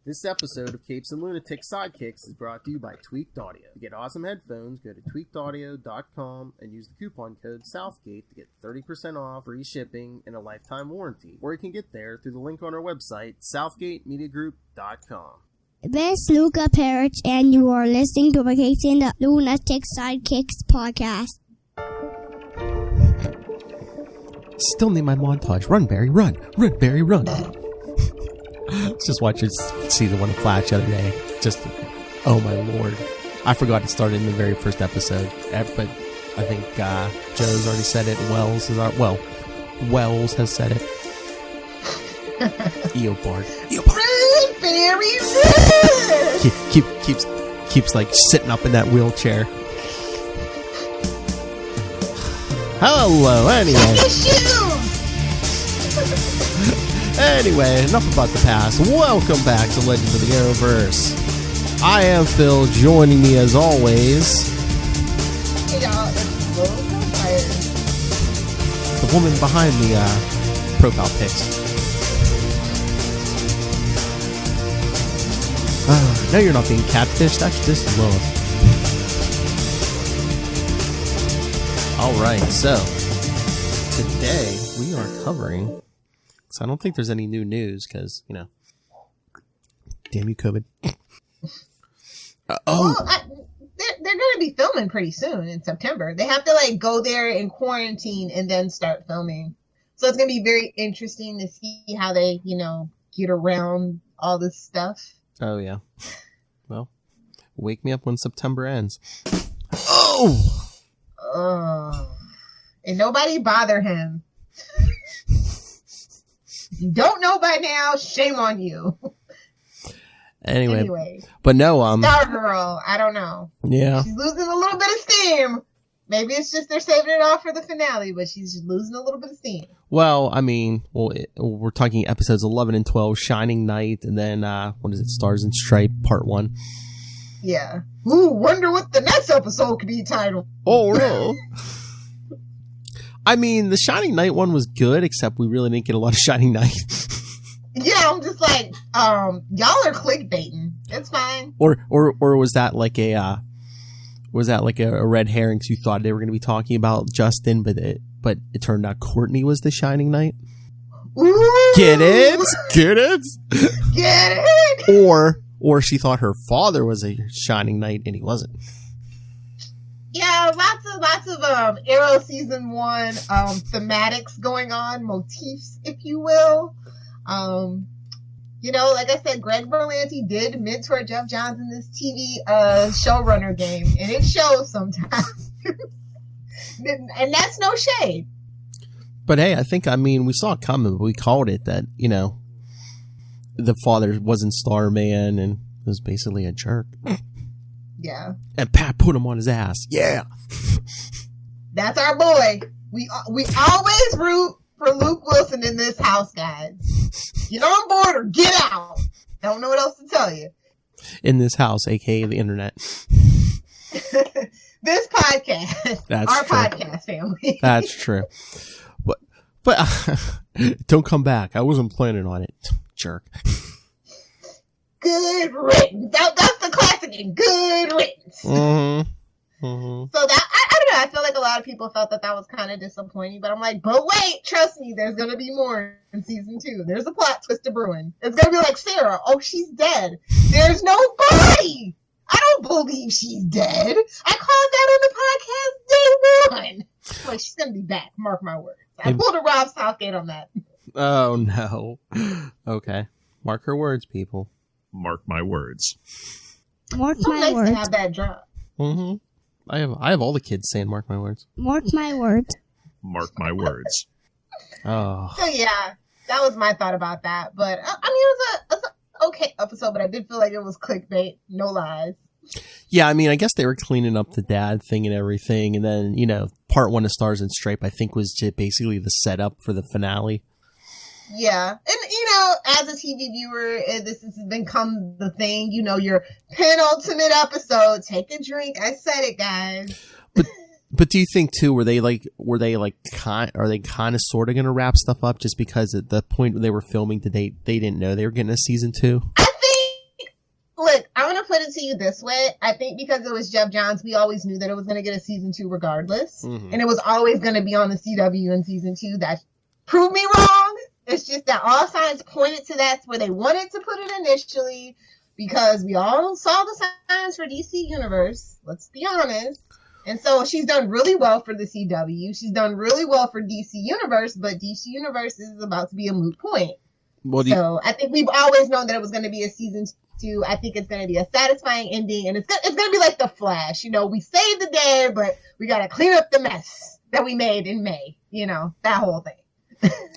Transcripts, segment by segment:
This episode of Capes and Lunatic Sidekicks is brought to you by Tweaked Audio. To get awesome headphones, go to tweakedaudio.com and use the coupon code Southgate to get 30% off, free shipping, and a lifetime warranty. Or you can get there through the link on our website, southgatemediagroup.com. This is Luca Perich, and you are listening to the Capes and the Lunatic Sidekicks podcast. Still need my montage. Run, Barry, run. Run, Barry, run. Just watch it, see the one Flash the other day. Just, oh my lord. I forgot it started in the very first episode. But I think Joe's already said it. Wells has said it. Eobard. Red, Barry, red! Keeps like sitting up in that wheelchair. Hello, anyway. Anyway, enough about the past. Welcome back to Legends of the Arrowverse. I am Phil, joining me as always. Hey y'all, it's the woman behind the profile pics. No, you're not being catfished. That's just Lilith. Alright, so today we are covering. So I don't think there's any new news because, you know, damn you, COVID. Well, they're going to be filming pretty soon in September. They have to like go there and quarantine and then start filming. So it's going to be very interesting to see how they, you know, get around all this stuff. Oh, yeah. Well, wake me up when September ends. Oh! And nobody bother him. If you don't know by now, shame on you. Anyway. But no, Stargirl, I don't know. Yeah. She's losing a little bit of steam. Maybe it's just they're saving it all for the finale, but she's just losing a little bit of steam. Well, I mean, we're talking episodes 11 and 12, Shining Knight, and then, what is it, Stars and Stripe, Part 1. Yeah. Ooh, wonder what the next episode could be titled. Oh, no. I mean, the Shining Knight one was good, except we really didn't get a lot of Shining Knight. Yeah, I'm just like, y'all are clickbaiting. It's fine. Or was that like a red herring? 'Cause you thought they were going to be talking about Justin, but it turned out Courtney was the Shining Knight. Ooh. Get it? Get it? Get it? Or she thought her father was a Shining Knight and he wasn't. Yeah, lots of Arrow season 1 thematics going on, motifs, if you will. You know, like I said, Greg Berlanti did mentor Jeff Johns in this TV showrunner game, and it shows sometimes. And that's no shade. But hey, I mean, we saw it coming, but we called it that, you know, the father wasn't Starman and was basically a jerk. Yeah. And Pat put him on his ass. Yeah. That's our boy. We always root for Luke Wilson in this house, guys. Get on board or get out. Don't know what else to tell you. In this house, aka the internet. This podcast. That's our true. Podcast family. That's true. But don't come back. I wasn't planning on it. Jerk. Good riddance. That's the classic. Good riddance. Mm-hmm. Mm-hmm. So that I don't know. I feel like a lot of people felt that was kind of disappointing, but I'm like, but wait, trust me, there's gonna be more in season 2. There's a plot twist to brewing. It's gonna be like Sarah. Oh, she's dead. There's no body. I don't believe she's dead. I called that on the podcast day 1. Like she's gonna be back. Mark my words. I pulled a Rob Southgate on that. Oh no. Okay. Mark her words, people. Mark my words. Mark So my nice words. to have that drop. Mm-hmm. I have all the kids saying "mark my words." Mark my words. Mark my words. Oh. So yeah, that was my thought about that. But I mean, it was an okay episode, but I did feel like it was clickbait. No lies. Yeah, I mean, I guess they were cleaning up the dad thing and everything, and then, you know, part 1 of Stars and Stripe, I think, was just basically the setup for the finale. Yeah, and you know, as a TV viewer, this has become the thing. You know, your penultimate episode. Take a drink. I said it, guys. But do you think too? Are they kind of sort of going to wrap stuff up just because at the point they were filming the date they didn't know they were getting a season 2? I think look, I'm going to put it to you this way. I think because it was Jeff Johns, we always knew that it was going to get a season 2 regardless. Mm-hmm. And it was always going to be on the CW in season 2. That proved me wrong. It's just that all signs pointed to that's where they wanted to put it initially, because we all saw the signs for DC Universe. Let's be honest. And so she's done really well for the CW. She's done really well for DC Universe, but DC Universe is about to be a moot point. So I think we've always known that it was going to be a season 2. I think it's going to be a satisfying ending, and it's going to be like The Flash. You know, we saved the day, but we got to clean up the mess that we made in May. You know, that whole thing.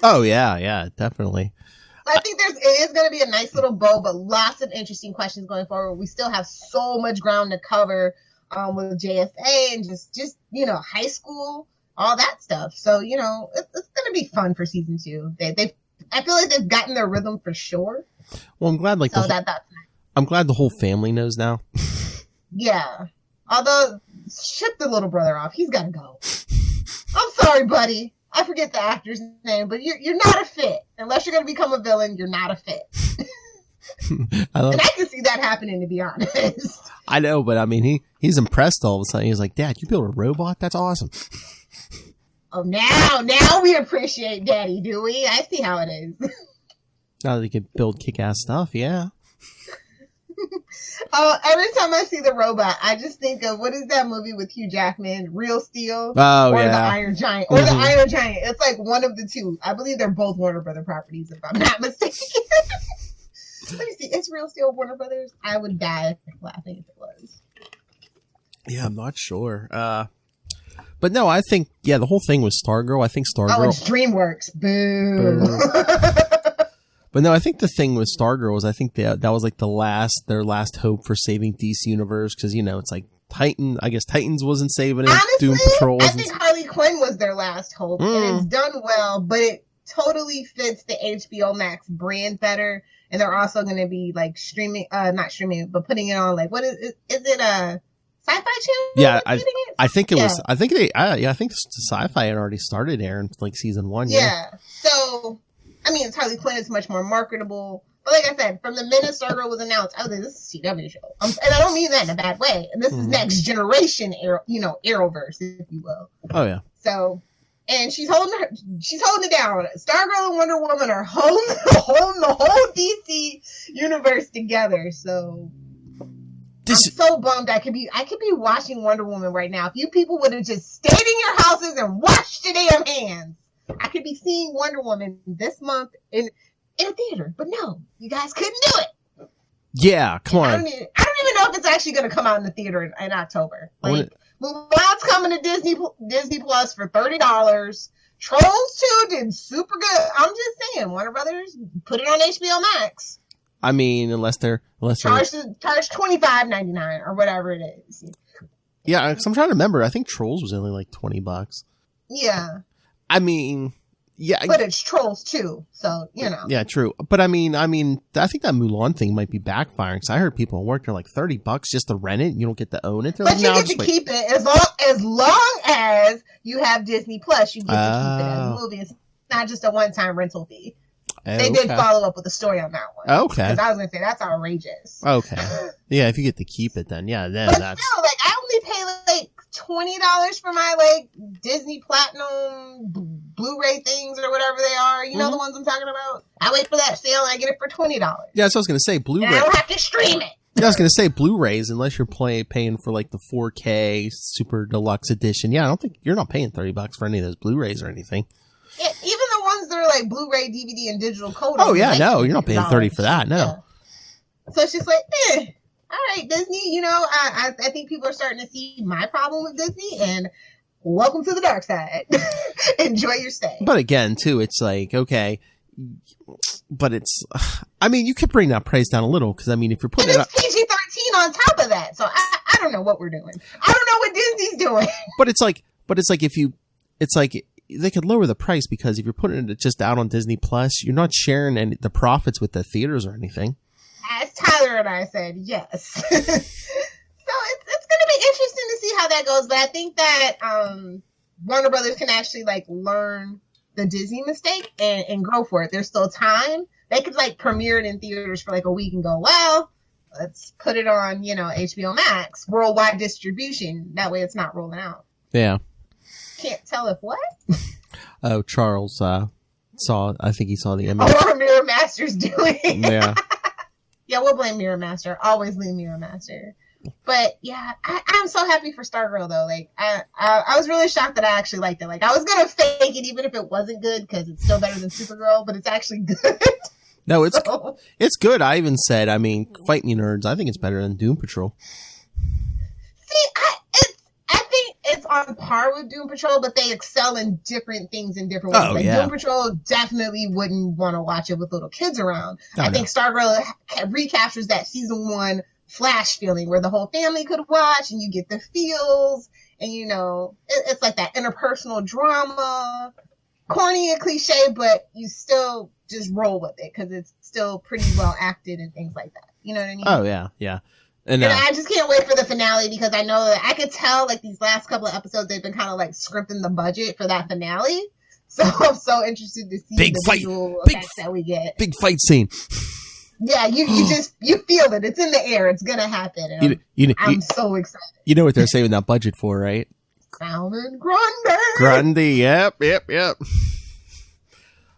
Oh, yeah, definitely. I think it is going to be a nice little bow, but lots of interesting questions going forward. We still have so much ground to cover with JSA and just high school, all that stuff. So, it's going to be fun for season 2. I feel like they've gotten their rhythm for sure. Well, I'm glad I'm glad the whole family knows now. Yeah. Although, ship the little brother off. He's got to go. I'm sorry, buddy. I forget the actor's name, but you're not a fit. Unless you're going to become a villain, you're not a fit. And I can see that happening, to be honest. I know, but I mean, he's impressed all of a sudden. He's like, Dad, you built a robot? That's awesome. Oh, now we appreciate Daddy, do we? I see how it is. Now that he can build kick-ass stuff, yeah. Every time I see the robot, I just think of, what is that movie with Hugh Jackman? Real Steel? Oh, or yeah. The Iron Giant. Or The Iron Giant. It's like one of the two. I believe they're both Warner Brother properties, if I'm not mistaken. Let me see. Is Real Steel Warner Brothers? I would die laughing if it was. Yeah, I'm not sure. But no, I think, the whole thing was Stargirl. I think Stargirl. Oh, it's DreamWorks. Boo. But no, I think the thing with Stargirl was I think that was like their last hope for saving DC Universe, because it's like Titans wasn't saving it. Honestly, Doom Patrol wasn't. I think Harley Quinn was their last hope, and it's done well, but it totally fits the HBO Max brand better. And they're also going to be like not streaming, but putting it on like, what is it? Is it a Sci-Fi Channel? Yeah, I think it was. I think I think Sci-Fi had already started airing like season 1. Yeah. So. I mean, it's Harley Quinn. It's much more marketable. But like I said, from the minute Stargirl was announced, I was like, this is a CW show. And I don't mean that in a bad way. And this is next generation, Arrowverse, if you will. Oh, yeah. So, and she's holding it down. Stargirl and Wonder Woman are holding the whole DC universe together. So, I'm so bummed. I could be watching Wonder Woman right now. If you people would have just stayed in your houses and washed your damn hands, I could be seeing Wonder Woman this month in a theater, but no, you guys couldn't do it. Yeah, come on. I don't even know if it's actually going to come out in the theater in October. Like, Mulan's coming to Disney Plus for $30. Trolls 2 did super good. I'm just saying, Warner Brothers, put it on HBO Max. I mean, unless they're charge $25.99 or whatever it is. Yeah, because I'm trying to remember. I think Trolls was only like $20. Yeah. I mean, yeah. But it's Trolls 2, so, Yeah, true. But I mean, I think that Mulan thing might be backfiring, because I heard people at work are like $30 just to rent it, and you don't get to own it. But you get to keep it as long as you have Disney Plus. You get to keep it as a movie. It's not just a one-time rental fee. They did follow up with a story on that one. Okay. Because I was going to say, that's outrageous. Okay. Yeah, if you get to keep it, then yeah, then but that's... still, like, I only pay like $20 for my like Disney Platinum Blu-ray things or whatever they are. You know the ones I'm talking about? I wait for that sale and I get it for $20. Yeah, so I was going to say Blu-ray. And I don't have to stream it. Yeah, I was going to say Blu-rays, unless you're paying for like the 4K Super Deluxe Edition. Yeah, I don't think you're not paying $30 for any of those Blu-rays or anything. Yeah, even the ones that are like Blu-ray, DVD, and digital code. Oh yeah, no, you're not paying $30 for that. No. Yeah. So it's just like, all right, Disney. I think people are starting to see my problem with Disney, and welcome to the dark side. Enjoy your stay. But again, too, it's like, okay, but it's, I mean, you could bring that price down a little, because I mean, if you're putting it's PG-13 on top of that, so I don't know what we're doing. I don't know what Disney's doing. But it's like they could lower the price, because if you're putting it just out on Disney Plus, you're not sharing the profits with the theaters or anything. As Tyler and I said, yes. So it's going to be interesting to see how that goes. But I think that Warner Brothers can actually like learn the Disney mistake and go for it. There's still time. They could like premiere it in theaters for like a week and go, well, let's put it on, HBO Max, worldwide distribution. That way it's not rolling out. Yeah. Can't tell if what? Oh, Charles I think he saw the image. Oh, what are Mirror Masters doing? Yeah. Yeah, we'll blame Mirror Master. Always blame Mirror Master. But yeah, I'm so happy for Stargirl though. Like I was really shocked that I actually liked it. Like I was gonna fake it even if it wasn't good because it's still better than Supergirl, but it's actually good. No, it's good. I even said, fight me nerds. I think it's better than Doom Patrol. See, I think it's on par with Doom Patrol, but they excel in different things in different ways. Oh, like yeah. Doom Patrol definitely wouldn't want to watch it with little kids around. Oh, I think Stargirl recaptures that season 1 Flash feeling where the whole family could watch and you get the feels and it's like that interpersonal drama, corny and cliche, but you still just roll with it because it's still pretty well acted and things like that. You know what I mean? Oh yeah. And I just can't wait for the finale because I know that I could tell like these last couple of episodes they've been kind of like scripting the budget for that finale. So I'm so interested to see big the fight, visual effects that we get. Big fight scene. Yeah, you feel it. It's in the air. It's gonna happen. And I'm so excited. You know what they're saving that budget for, right? Salmon Grande. Grundy. Yep. So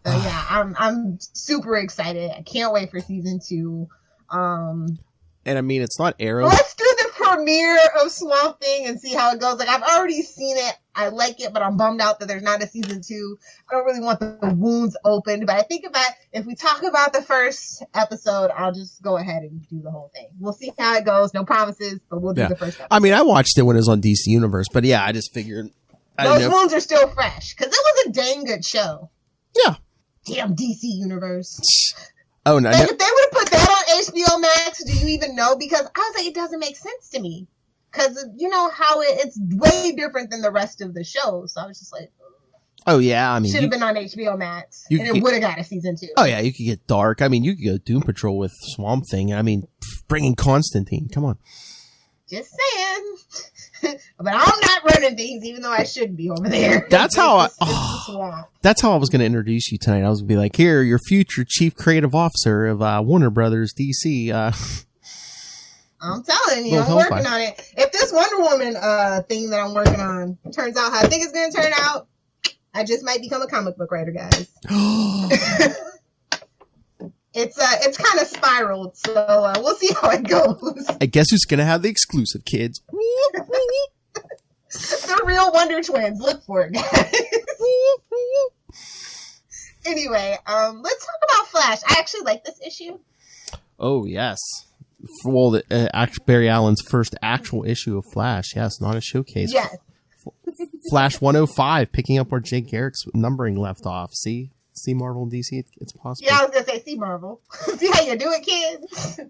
yeah, I'm super excited. I can't wait for season 2. And it's not Arrow. Let's do the premiere of Swamp Thing and see how it goes. Like I've already seen it. I like it, but I'm bummed out that there's not a season 2. I don't really want the wounds opened, but I think if we talk about the first episode, I'll just go ahead and do the whole thing. We'll see how it goes. No promises, but we'll do the first episode. I watched it when it was on DC Universe, but yeah, I just figured those wounds are still fresh because it was a dang good show. Yeah. Damn DC Universe. Oh no! Like, if they would have put that on HBO Max, do you even know? Because I was like, it doesn't make sense to me. Because you know how it's way different than the rest of the show. So I was just like, oh yeah, should have been on HBO Max, and it would have got a season 2. Oh yeah, you could get dark. You could go Doom Patrol with Swamp Thing. Bring in Constantine. Come on. Just saying. But I'm not running things, even though I should be over there. That's how that's how I was going to introduce you tonight. I was going to be like, here, your future chief creative officer of Warner Brothers DC. I'm telling you, I'm working on it. If this Wonder Woman thing that I'm working on turns out how I think it's going to turn out, I just might become a comic book writer, guys. It's kind of spiraled, so we'll see how it goes. I guess who's going to have the exclusive, kids? The real Wonder Twins. Look for it, guys. Anyway, let's talk about Flash. I actually like this issue. Oh, yes. Well, Barry Allen's first actual issue of Flash. Yes, not a showcase. Yes. Flash 105, picking up where Jake Garrick's numbering left off. See, Marvel and DC, it's possible. Yeah, I was going to say, see Marvel. See how you do it, kids?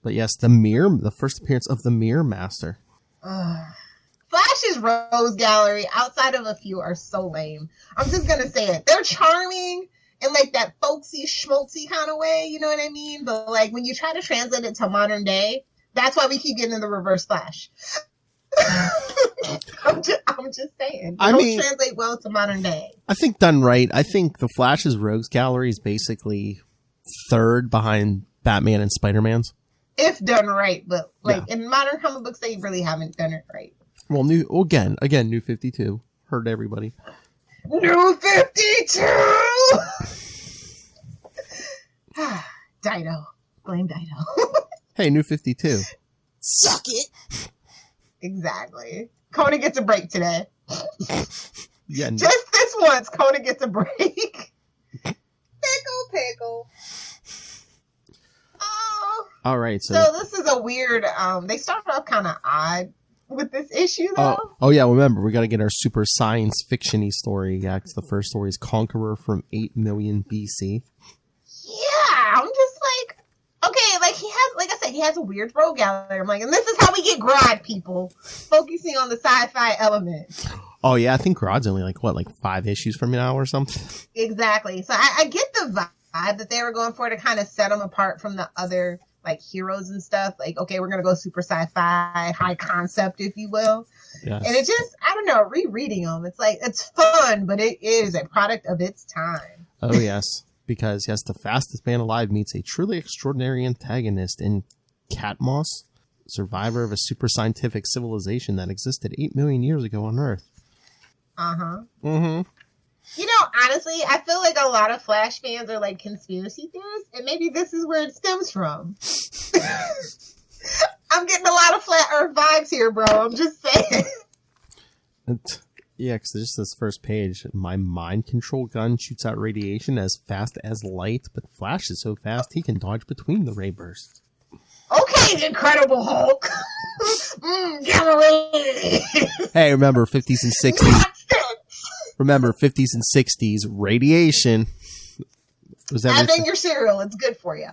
But yes, the first appearance of the Mirror Master. Flash's Rose Gallery, outside of a few, are so lame. I'm just going to say it. They're charming in like that folksy, schmaltzy kind of way, you know what I mean? But like when you try to translate it to modern day, that's why we keep getting the Reverse Flash. I'm just saying. They don't translate well to modern day. I think done right. I think the Flash's Rogues Gallery is basically third behind Batman and Spider-Man's. If done right, but like in modern comic books, they really haven't done it right. Well, again, New 52. Heard everybody. New 52! Dido. Blame Dido. Hey, New 52. Suck it. Exactly. Kona gets a break today. Yeah. Just this once, Kona gets a break. Pickle. Oh. All right. So this is a weird. They started off kind of odd with this issue, though. Oh yeah. Remember, we got to get our super science fiction-y story. Yeah, 'cause the first story is Conqueror from 8 million BC. Yeah, I'm just like, okay, like he has a weird rogue gallery. I'm like, and this is how we get Grodd, people, focusing on the sci-fi element. Oh yeah, I think Grodd's only like 5 issues from now or something. Exactly. So I get the vibe that they were going for to kind of set them apart from the other like heroes and stuff. Like, okay, we're gonna go super sci-fi, high concept, if you will. Yes. And it just, I don't know, rereading them, it's like it's fun, but it is a product of its time. Oh yes. Because, yes, the fastest man alive meets a truly extraordinary antagonist in Katmos, survivor of a super scientific civilization that existed 8 million years ago on Earth. Uh-huh. Mm-hmm. You know, honestly, I feel like a lot of Flash fans are like conspiracy theorists, and maybe this is where it stems from. I'm getting a lot of Flat Earth vibes here, bro. I'm just saying. Yeah, because just this first page, my mind control gun shoots out radiation as fast as light, but Flash is so fast he can dodge between the ray bursts. Okay, Incredible Hulk. Get ready. Hey, remember 50s and 60s. Remember 50s and 60s radiation. Was Add in your cereal. It's good for you.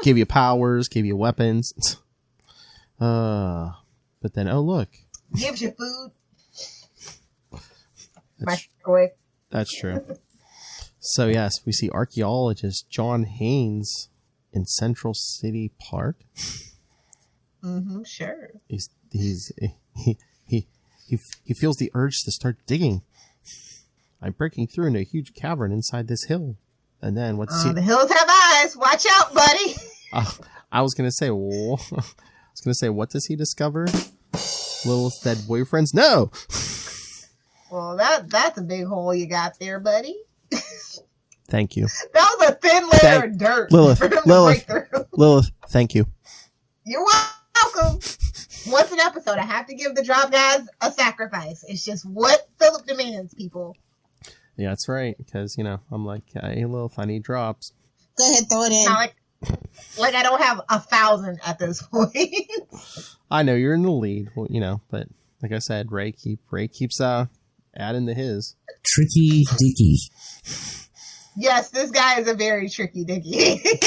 Gave you powers, gave you weapons. But then, oh look. Gives you food. Microwave. That's true. So yes, we see archaeologist John Haynes in Central City Park. Mm-hmm, sure. He feels the urge to start digging. I'm breaking through into a huge cavern inside this hill. And then what's he? The hills have eyes. Watch out, buddy. I was gonna say, what does he discover? Lilith's dead boyfriends? No. Well, that's a big hole you got there, buddy. Thank you. That was a thin layer of dirt. Lilith, thank you. You're welcome. Once an episode, I have to give the drop guys a sacrifice. It's just what Philip demands, people. Yeah, that's right. Because, I'm like, hey, Lilith, I need drops. Go ahead, throw it in. Like I don't have 1,000 at this point. I know you're in the lead, but like I said, Ray keeps adding to his. Tricky Dicky. Yes, this guy is a very tricky Dicky. Look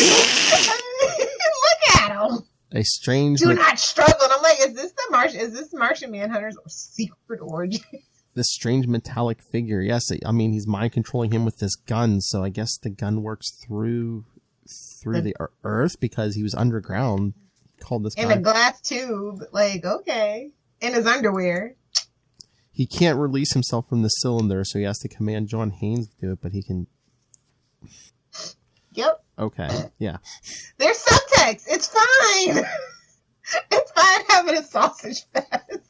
at him. A strange. Do not struggle. And I'm like, is this Martian Manhunter's secret origin? This strange metallic figure. Yes, I mean he's mind controlling him with this gun. So I guess the gun works through the earth because he was underground. Called this guy in a glass tube. Like, okay, in his underwear. He can't release himself from the cylinder, so he has to command John Haynes to do it. But he can. Yep. Okay. Yeah. There's subtext. It's fine. It's fine having a sausage fest.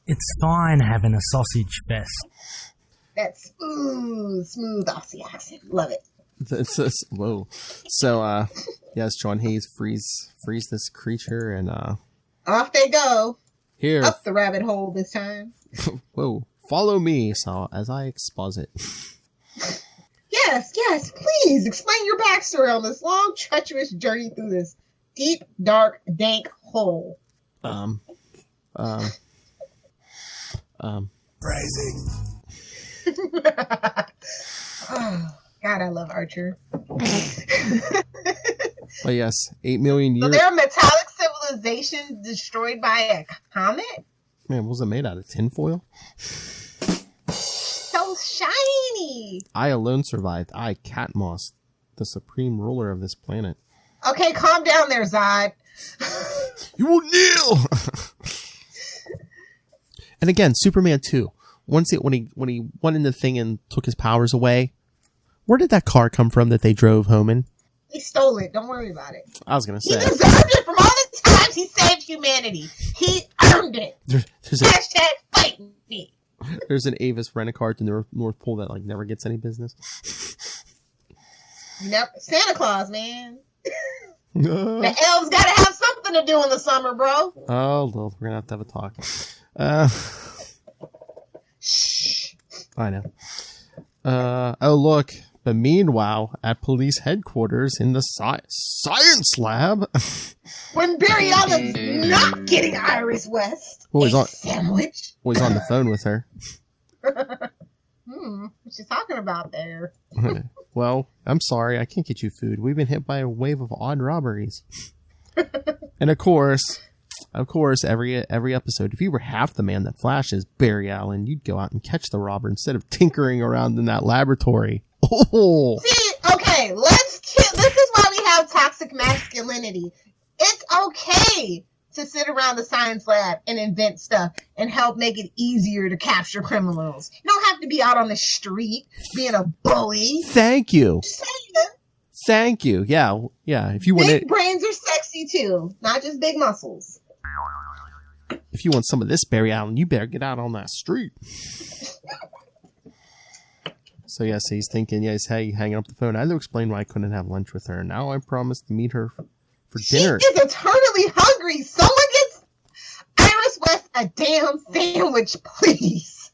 It's fine having a sausage fest. That's smooth Aussie accent. Love it. Whoa. So, yes, John Hayes frees this creature and off they go. Here. Up the rabbit hole this time. Whoa. Follow me, so as I exposit. Yes, please explain your backstory on this long, treacherous journey through this deep, dark, dank hole. Crazy. Oh, God, I love Archer. But yes, 8 million years. So they're a metallic civilization destroyed by a comet? Man, what was it made out of? Tinfoil? So shiny. I alone survived. I, Katmos, the supreme ruler of this planet. Okay, calm down there, Zod. You will kneel. And again, Superman 2. When he went in the thing and took his powers away, where did that car come from that they drove home in? He stole it. Don't worry about it. I was gonna say he deserved it from all the times he saved humanity. He earned it. Hashtag fight me. There's an Avis rent-a-car to the North Pole that never gets any business. Never. Santa Claus, man. The elves gotta have something to do in the summer, bro. Oh, Lil, we're gonna have a talk. Shh. I know. Oh, look. But meanwhile, at police headquarters in the science lab. When Barry Allen's not getting Iris West. Sandwich. He's on the phone with her. What you talking about there? Well, I'm sorry. I can't get you food. We've been hit by a wave of odd robberies. And of course, every episode, if you were half the man that Flash is, Barry Allen, you'd go out and catch the robber instead of tinkering around in that laboratory. Oh. See, okay, this is why we have toxic masculinity. It's okay to sit around the science lab and invent stuff and help make it easier to capture criminals. You don't have to be out on the street being a bully. Thank you. Just saying. Thank you. Yeah. If you want Big brains are sexy too, not just big muscles. If you want some of this, Barry Allen, you better get out on that street. So yes, he's thinking, yes, hey, hanging up the phone. I had to explain why I couldn't have lunch with her. Now I promised to meet her for dinner. She is eternally hungry. Someone gets Iris West a damn sandwich, please.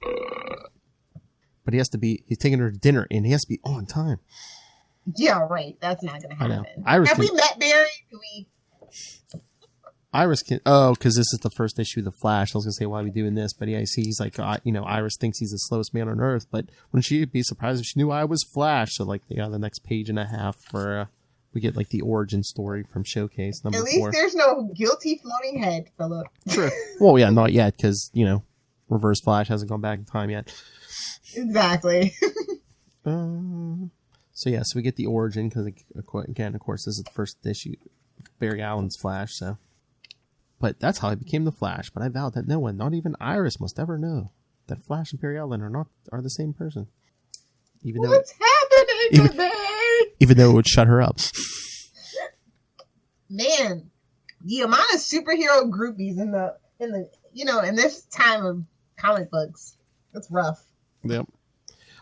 But he's taking her to dinner, and he has to be on time. Yeah, right. That's not going to happen. I know. Have we met Barry? Iris can... Oh, because this is the first issue of The Flash. I was going to say, why are we doing this? But yeah, I see he's like, Iris thinks he's the slowest man on Earth. But wouldn't she be surprised if she knew I was Flash? So, like, the next page and a half for... we get, like, the origin story from Showcase number 4. At least there's no guilty floating head, Philip. True. Well, yeah, not yet, because, Reverse Flash hasn't gone back in time yet. Exactly. So we get the origin, because, again, of course, this is the first issue of Barry Allen's Flash, so... But that's how I became the Flash. But I vowed that no one, not even Iris, must ever know that Flash and Barry Allen are the same person. What's happening today? Even though it would shut her up. Man, the amount of superhero groupies in this time of comic books, it's rough. Yep.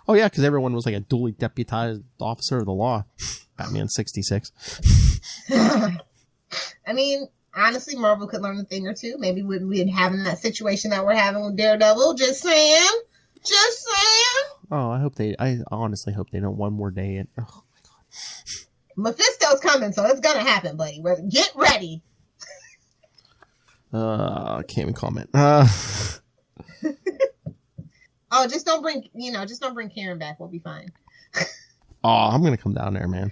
Oh yeah, because everyone was like a duly deputized officer of the law. Batman 66. I mean, honestly, Marvel could learn a thing or two. Maybe we wouldn't be having that situation that we're having with Daredevil. Just saying. Oh, I honestly hope they don't one more day. Oh my god. Mephisto's coming, so it's gonna happen, buddy. Get ready. I can't even comment. Oh, just don't bring Karen back. We'll be fine. Oh, I'm gonna come down there, man.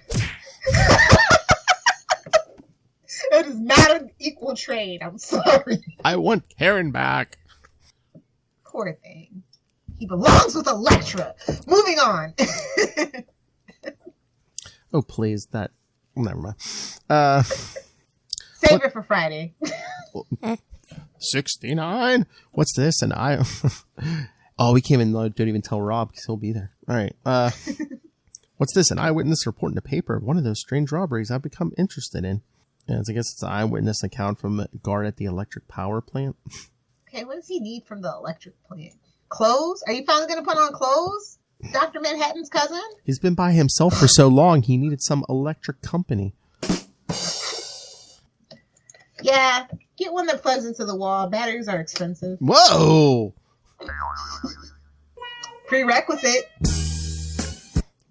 It is not an equal trade. I'm sorry. I want Karen back. Poor thing. He belongs with Elektra. Moving on. Oh, please. Never mind. Save it for Friday. 69? What's this? And we can't don't even tell Rob because he'll be there. All right. What's this? An eyewitness report in the paper of one of those strange robberies I've become interested in. And I guess it's an eyewitness account from a guard at the electric power plant. Okay, what does he need from the electric plant? Clothes? Are you finally going to put on clothes? Dr. Manhattan's cousin? He's been by himself for so long, he needed some electric company. Yeah, get one that plugs into the wall. Batteries are expensive. Whoa! Prerequisite.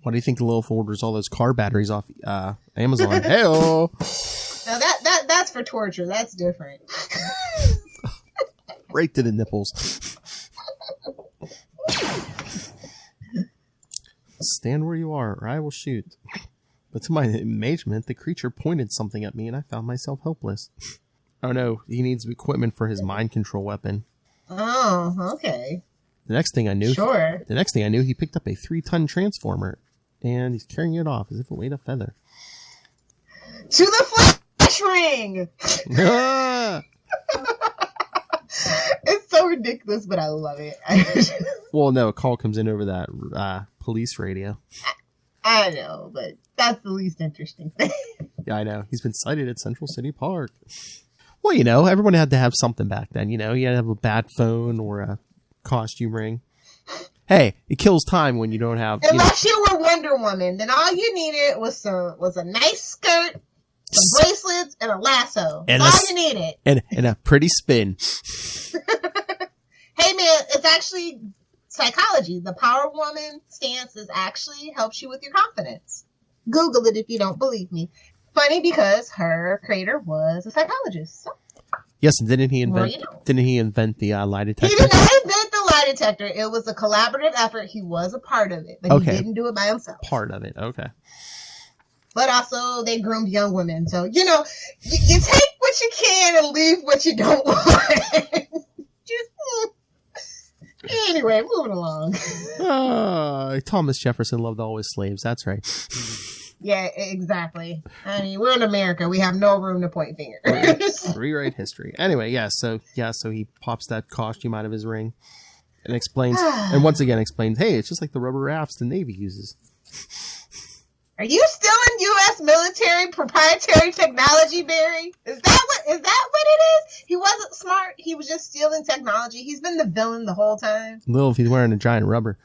Why do you think Lilith orders all those car batteries off Amazon? Hey-oh! Now that's for torture. That's different. Right to the nipples. Stand where you are, or I will shoot. But to my amazement, the creature pointed something at me, and I found myself helpless. Oh no, he needs equipment for his mind control weapon. Oh, okay. The next thing I knew, he picked up a 3-ton transformer, and he's carrying it off as if it weighed a feather. To the flash ring! It's so ridiculous, but I love it. Well, no, a call comes in over that police radio. I know, but that's the least interesting thing. Yeah, I know. He's been sighted at Central City Park. Well, everyone had to have something back then. You had to have a bat phone or a costume ring. Hey, it kills time when you don't have... Unless you were Wonder Woman, then all you needed was a nice skirt, some bracelets, and a lasso. That's all you needed. And a pretty spin. Hey, man, it's actually psychology. The Power Woman stance actually helps you with your confidence. Google it if you don't believe me. Funny because her creator was a psychologist. So. Yes, and didn't he invent the lie detector? He did not invent the lie detector. It was a collaborative effort. He was a part of it, but he didn't do it by himself. Part of it, okay. But also, they groomed young women. So, you take what you can and leave what you don't want. Anyway, moving along. Thomas Jefferson loved all his slaves. That's right. Yeah, exactly. I mean, we're in America. We have no room to point fingers. Rewrite history. Anyway, so he pops that costume out of his ring and explains, and once again explains, hey, it's just like the rubber rafts the Navy uses. Are you still in U.S. military proprietary technology, Barry? Is that what it is? He wasn't smart. He was just stealing technology. He's been the villain the whole time. Little if he's wearing a giant rubber.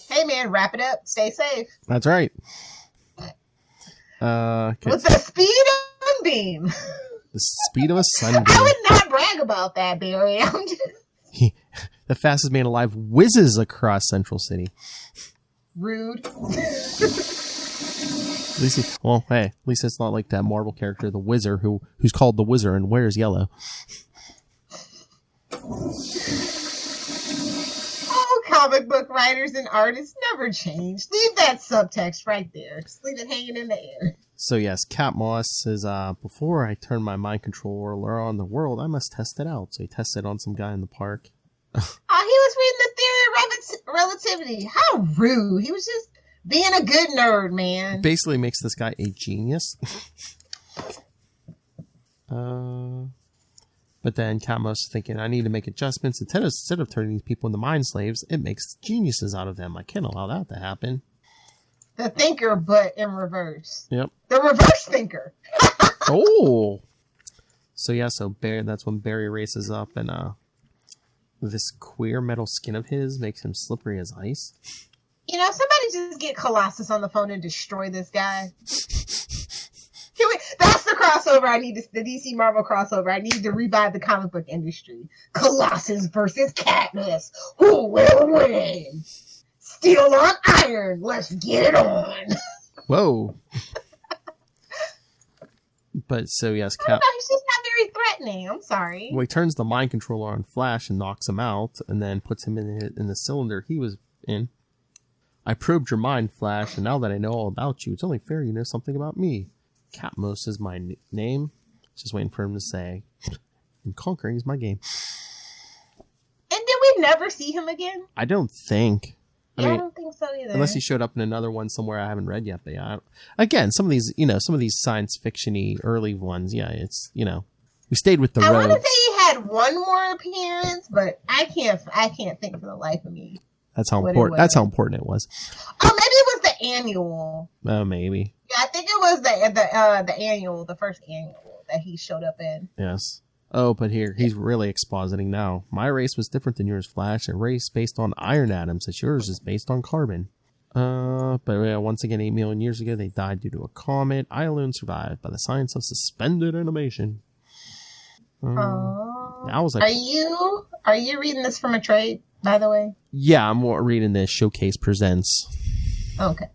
Hey, man, wrap it up. Stay safe. That's right. With the speed of a sunbeam. The speed of a sunbeam. I would not brag about that, Barry. I'm just... The fastest man alive whizzes across Central City. Rude. At least it's not like that Marvel character, the Wizard, who's called the Wizard and wears yellow. Oh, comic book writers and artists never change. Leave that subtext right there. Just leave it hanging in the air. So yes, Cat Moss says, before I turn my mind controller on the world, I must test it out. So he tested on some guy in the park. Oh, he was reading the theory of relativity. How rude. He was just being a good nerd, man. Basically makes this guy a genius. But then Cat Moss is thinking, I need to make adjustments. Instead of turning these people into mind slaves, it makes geniuses out of them. I can't allow that to happen. The thinker, but in reverse. Yep. The reverse thinker. Oh. So that's when Barry races up and this queer metal skin of his makes him slippery as ice. Somebody just get Colossus on the phone and destroy this guy. That's the crossover I need, the DC Marvel crossover. I need to revive the comic book industry. Colossus versus Katniss. Who will win? Steel on iron. Let's get it on. Whoa. But so yes, I don't know, he's just not very threatening. I'm sorry. Well, he turns the mind controller on Flash and knocks him out, and then puts him in the cylinder he was in. I probed your mind, Flash, and now that I know all about you, it's only fair you know something about me. Catmos is my name. Just waiting for him to say, and conquering is my game. And did we never see him again? I don't think. I don't think so either. Unless he showed up in another one somewhere I haven't read yet. But yeah, again, some of these science fiction-y early ones, yeah, it's, we stayed with the road. I want to say he had one more appearance, but I can't think for the life of me. That's how important it was. Oh, maybe it was the annual. Oh, maybe. Yeah, I think it was the annual, the first annual that he showed up in. Yes. Oh, but here, he's really expositing now. My race was different than yours, Flash. A race based on iron atoms, as yours is based on carbon. But yeah, once again, 8 million years ago, they died due to a comet. I alone survived by the science of suspended animation. I was like, are you reading this from a trade, by the way? Yeah, I'm reading this. Showcase Presents. Okay.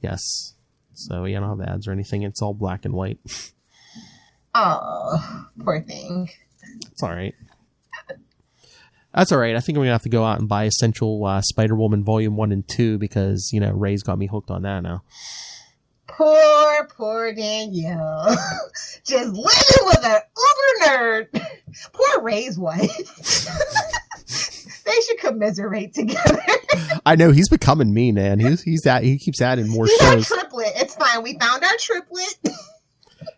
Yes. So, yeah, I don't have ads or anything. It's all black and white. Oh, poor thing. It's all right. That's all right. I think I'm going to have to go out and buy Essential Spider-Woman Volume 1 and 2 because, Ray's got me hooked on that now. Poor Danielle. Just living with an uber nerd. Poor Ray's wife. They should commiserate together. I know, he's becoming me, man. He keeps adding more he's shows. He's our triplet. It's fine. We found our triplet.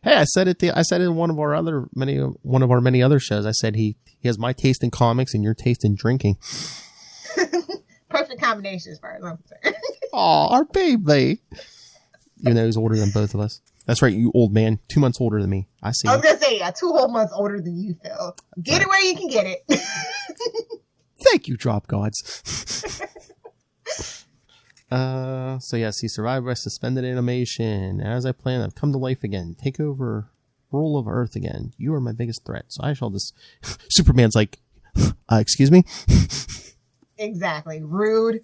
Hey, I said it in one of our many other shows. I said he has my taste in comics and your taste in drinking. Perfect combination as far as I'm concerned. Aw, our baby. Even though he's older than both of us. That's right, you old man. 2 months older than me. I see. I was going to say, 2 whole months older than you, Phil. Get it where you can get it. Thank you, Drop Gods. So yes, he survived by suspended animation. As I planned, I've come to life again. Take over rule of Earth again. You are my biggest threat. So I shall just... Superman's like, excuse me? Exactly. Rude.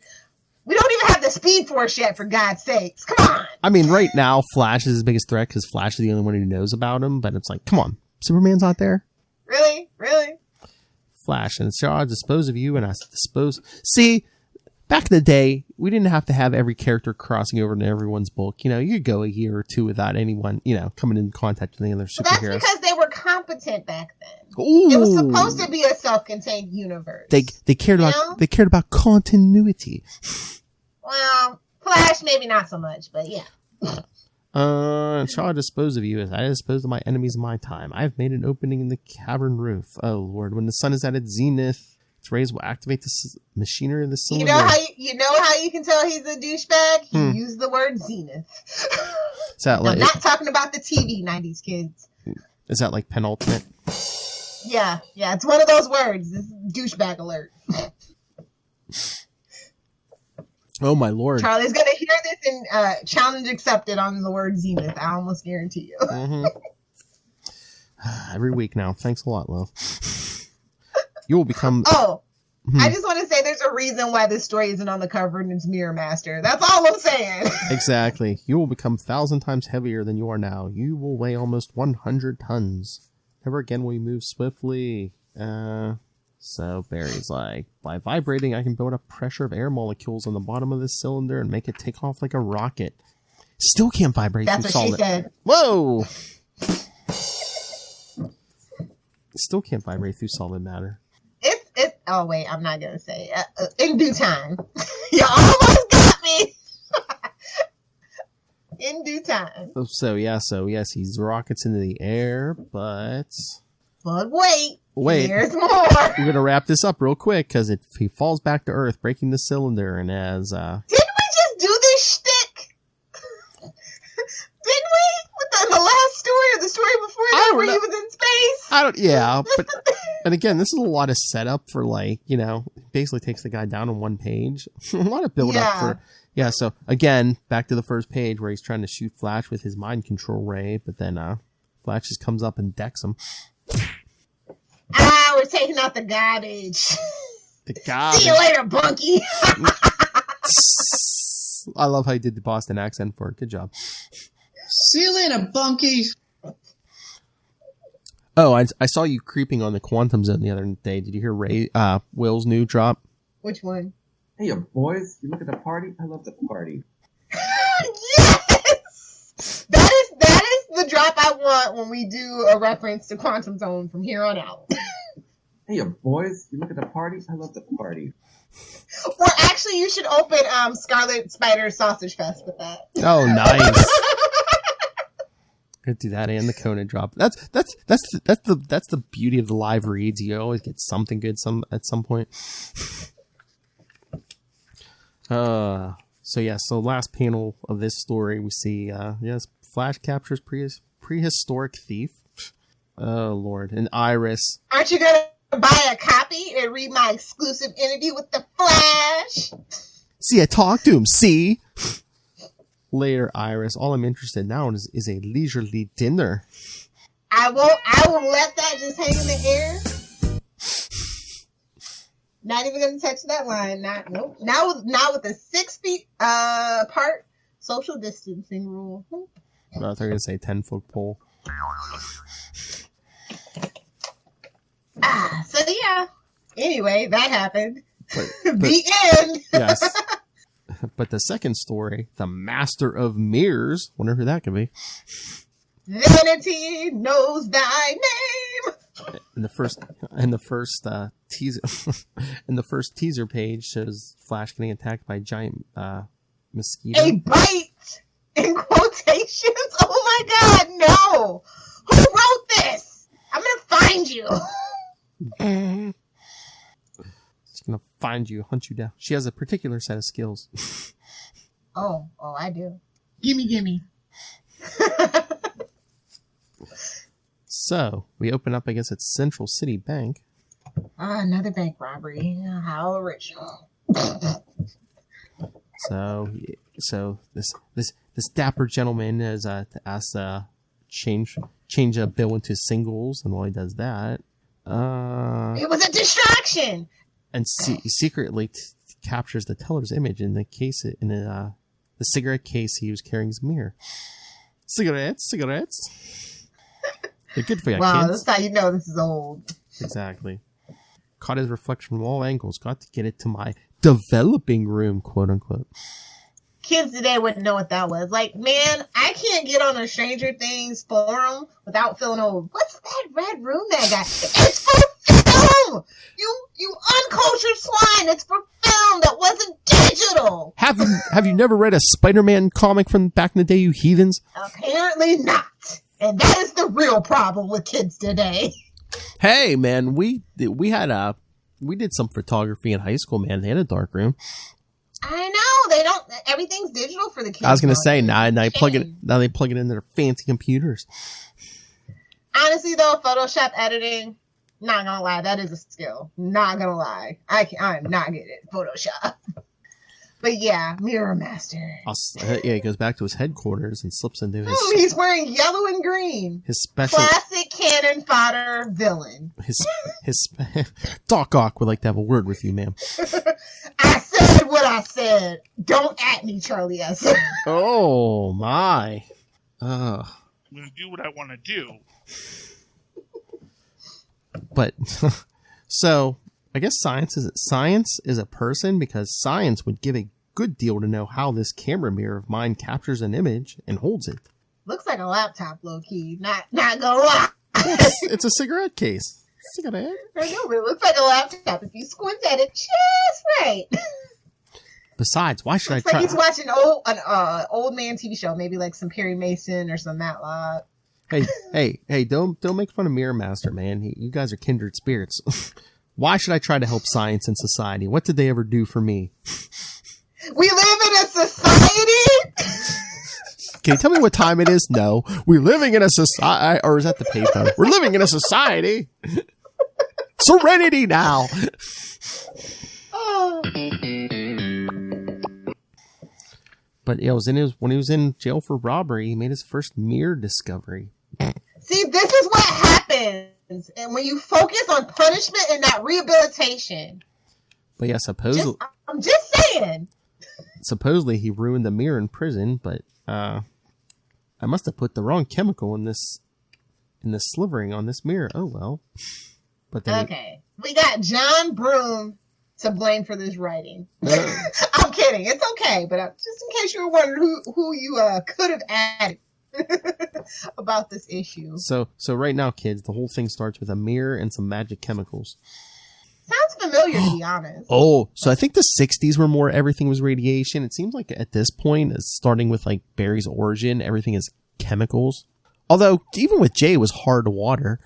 We don't even have the Speed Force yet, for God's sakes. Come on. I mean, right now, Flash is his biggest threat because Flash is the only one who knows about him. But it's like, come on. Superman's not there? Really? Flash. And so I'll dispose of you and I dispose... See... Back in the day, we didn't have to have every character crossing over into everyone's book. You could go a year or two without anyone, coming in contact with any other superheroes. That's because they were competent back then. Ooh. It was supposed to be a self-contained universe. They cared about continuity. Well, Flash, maybe not so much, but yeah. Shall I dispose of you as I dispose of my enemies in my time? I have made an opening in the cavern roof. Oh Lord, when the sun is at its zenith, its rays will activate the machinery of the cylinder. You know how you can tell he's a douchebag? He used the word zenith. Is that like, I'm not talking about the TV 90s kids. Is that like penultimate? Yeah, it's one of those words. This is douchebag alert. Oh my Lord. Charlie's gonna hear this and challenge accepted on the word zenith. I almost guarantee you. Mm-hmm. Every week now. Thanks a lot, love. You will become... I just want to say there's a reason why this story isn't on the cover and it's Mirror Master. That's all I'm saying. Exactly. You will become 1,000 times heavier than you are now. You will weigh almost 100 tons. Never again will you move swiftly. So Barry's like, by vibrating, I can build up pressure of air molecules on the bottom of this cylinder and make it take off like a rocket. Still can't vibrate through solid. That's what she said. Whoa! Still can't vibrate through solid matter. Oh wait, I'm not gonna say in due time. You almost got me. In due time. So yes, he rockets into the air, but wait, there's more. We're gonna wrap this up real quick because he falls back to Earth, breaking the cylinder, and as didn't we just do this shtick? Didn't we? The last story or the story before that where he was in space? Yeah, but again, this is a lot of setup for basically takes the guy down on one page. A lot of build up for. Yeah, so again, back to the first page where he's trying to shoot Flash with his mind control ray, but then Flash just comes up and decks him. We're taking out the garbage. The garbage. See you later, Bunky. I love how you did the Boston accent for it. Good job. See you later, Bunky. Oh, I saw you creeping on the Quantum Zone the other day. Did you hear Will's new drop? Which one? Hey, boys, you look at the party? I love the party. Yes! That is the drop I want when we do a reference to Quantum Zone from here on out. Hey, boys, you look at the party? I love the party. Or actually, you should open Scarlet Spider Sausage Fest with that. Oh, nice. Could do that and the Conan drop. That's the beauty of the live reads. You always get something good at some point. So last panel of this story, we see Flash captures prehistoric thief. Oh Lord, and Iris. Aren't you gonna buy a copy and read my exclusive interview with the Flash? See, I talked to him. See. Later, Iris. All I'm interested now is a leisurely dinner. I won't let that just hang in the air. Not even gonna touch that line. Nope. Now with the 6 feet apart social distancing rule. I thought you were gonna say 10-foot pole. So yeah. Anyway, that happened. But the end. Yes. But the second story, the Master of Mirrors, wonder who that could be. Vanity knows thy name. In the first teaser, in the first teaser page shows Flash getting attacked by a giant mosquito. A bite in quotations. Oh my God, no! Who wrote this? I'm gonna find you. She's gonna find you, hunt you down. She has a particular set of skills. Oh, I do. Gimme. So, we open up, I guess, at Central City Bank. Another bank robbery. How original. So this dapper gentleman is asked to change a bill into singles, and while he does that, it was a distraction. And secretly captures the teller's image in the case the cigarette case he was carrying his mirror. Cigarettes. They're good for you, wow, kids. That's how you know this is old. Exactly. Caught his reflection from all angles. Got to get it to my developing room, quote unquote. Kids today wouldn't know what that was. Like, man, I can't get on a Stranger Things forum without feeling old. What's that red room that got? It's for film! You uncultured swine! It's for film that wasn't digital. Have you never read a Spider-Man comic from back in the day, you heathens? Apparently not. And that is the real problem with kids today. Hey, man, we did some photography in high school, man. They had a dark room. I know they don't. Everything's digital for the kids. I was gonna say nowadays. now they plug it into their fancy computers. Honestly, though, Photoshop editing, not gonna lie, that is a skill. Not gonna lie, I'm not good at Photoshop. But yeah, Mirror Master. Yeah, he goes back to his headquarters and slips into his. He's wearing yellow and green. His special classic cannon fodder villain. His Doc Ock would like to have a word with you, ma'am. I said what I said. Don't at me, Charlie S. Oh my. I'm gonna do what I want to do. But so I guess science is a person, because science would give a good deal to know how this camera mirror of mine captures an image and holds it. Looks like a laptop, low key. Not gonna lie. It's a cigarette case. Cigarette. I know, but it looks like a laptop if you squint at it just right. Besides, why should It's I try? like he's watching an old man TV show, maybe like some Perry Mason or some Matlock. Hey! Don't make fun of Mirror Master, man. You guys are kindred spirits. Why should I try to help science and society? What did they ever do for me? We live in a society. Can you tell me what time it is? No, we're living in a society, or is that the payphone? We're living in a society. Serenity now. Oh. But when he was in jail for robbery, he made his first mirror discovery. See, this is what happens, and when you focus on punishment and not rehabilitation. But yeah, I'm just saying. Supposedly he ruined the mirror in prison, but I must have put the wrong chemical in this slivering on this mirror. Oh well. But then okay, we got John Broome to blame for this writing. I'm kidding. It's okay, but just in case you were wondering who you could have added about this issue. So right now, kids, the whole thing starts with a mirror and some magic chemicals. Sounds familiar, to be honest. Oh, so I think the 60s were more everything was radiation. It seems like at this point, starting with like Barry's origin, everything is chemicals. Although even with Jay, it was hard water,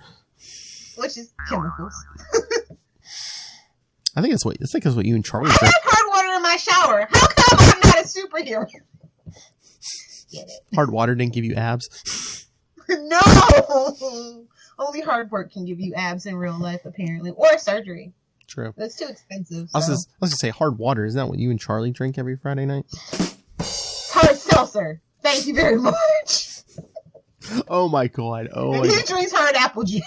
which is chemicals. I think that's what you and Charlie I said. have hard water in my shower. How come I'm not a superhero? Get it? Hard water didn't give you abs. No. Only hard work can give you abs in real life, apparently, or surgery. True. That's too expensive. I was gonna say hard water. Isn't that what you and Charlie drink every Friday night? Hard seltzer. Thank you very much. Oh my god. And he drinks hard apple juice.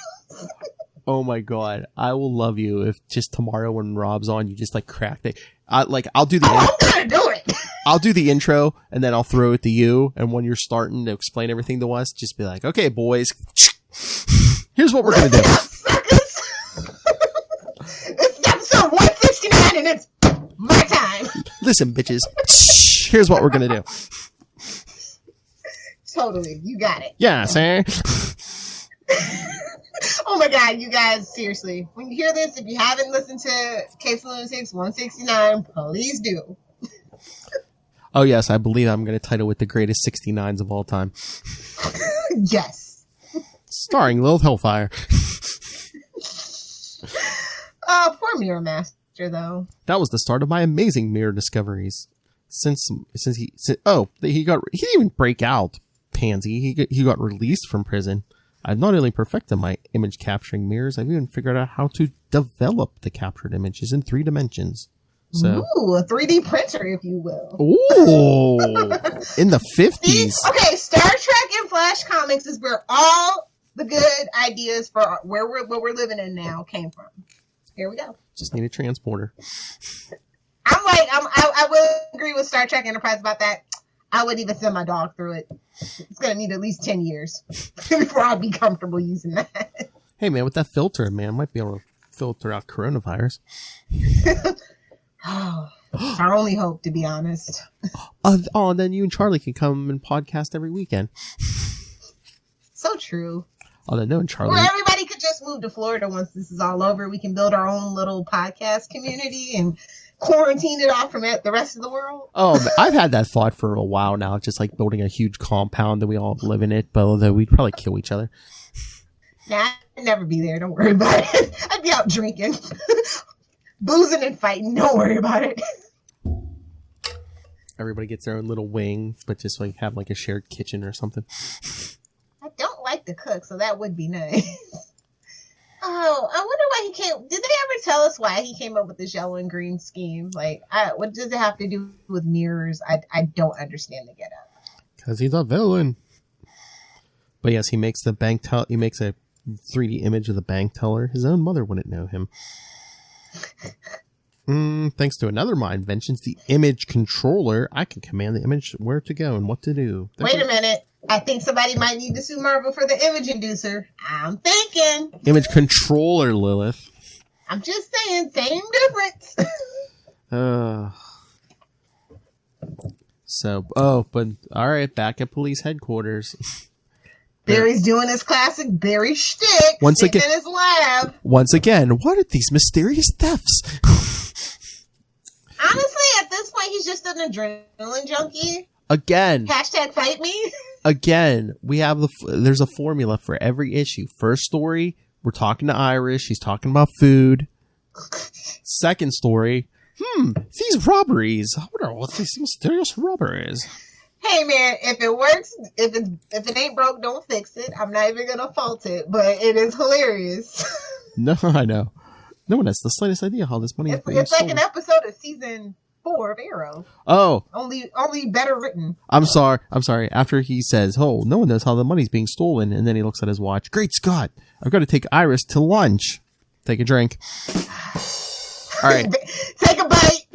Oh my god. I will love you if just tomorrow when Rob's on, you just like crack it. I'll do the. I'm gonna do it. I'll do the intro and then I'll throw it to you. And when you're starting to explain everything to us, just be like, "Okay, boys, here's what we're gonna do." It's episode 169 and it's my time. Listen, bitches. Here's what we're gonna do. Totally, you got it. Yeah, sir. Oh my god, you guys, seriously. When you hear this, if you haven't listened to Case of Lunatics 169, please do. Oh yes, I believe I'm gonna title it the greatest 69s of all time. Yes. Starring Lilith Hellfire. Poor Mirror Master, though. That was the start of my amazing mirror discoveries. He didn't even break out, pansy. He got released from prison. I've not only perfected my image capturing mirrors, I've even figured out how to develop the captured images in 3 dimensions. So, ooh, a 3D printer, if you will. Ooh, in the 50s. See? Okay, Star Trek and Flash Comics is where all the good ideas for what we're living in now came from. Here we go. Just need a transporter. I will agree with Star Trek Enterprise about that. I would even send my dog through it. It's going to need at least 10 years before I'll be comfortable using that. Hey, man, with that filter, man, I might be able to filter out coronavirus. Oh, it's our only hope, to be honest. And then you and Charlie can come and podcast every weekend. So true. Oh, no, and Charlie. Or everybody could just move to Florida once this is all over. We can build our own little podcast community and quarantine it off from the rest of the world. Oh, I've had that thought for a while now, just like building a huge compound and we all live in it, but although we'd probably kill each other. Nah, I'd never be there. Don't worry about it. I'd be out drinking, boozing and fighting. Don't worry about it. Everybody gets their own little wing, but just like have like a shared kitchen or something. I don't like to cook, so that would be nice. Oh, I wonder why he came. Did they ever tell us why he came up with this yellow and green scheme? Like, what does it have to do with mirrors? I don't understand the get up. Because he's a villain. But yes, he makes the bank teller. He makes a 3D image of the bank teller. His own mother wouldn't know him. Thanks to another of my inventions, the image controller, I can command the image where to go and what to do. Wait a minute. I think somebody might need to sue Marvel for the image inducer. I'm thinking. Image controller, Lilith. I'm just saying, same difference. But all right, back at police headquarters. Barry's doing his classic Barry shtick. Once again, in his lab. Once again, what are these mysterious thefts? Honestly, at this point, he's just an adrenaline junkie. Again. Hashtag fight me. Again, we have there's a formula for every issue. First story, we're talking to Iris. She's talking about food. Second story, these robberies. I wonder what these mysterious robberies. Hey man, if it works, if it ain't broke, don't fix it. I'm not even gonna fault it, but it is hilarious. No, I know. No one has the slightest idea how this money is being It's like stolen. an episode of season 4 of Arrow. Oh. Only better written. I'm sorry. After he says, "Oh, no one knows how the money's being stolen," and then he looks at his watch. Great Scott! I've got to take Iris to lunch. Take a drink. All right. Take a bite.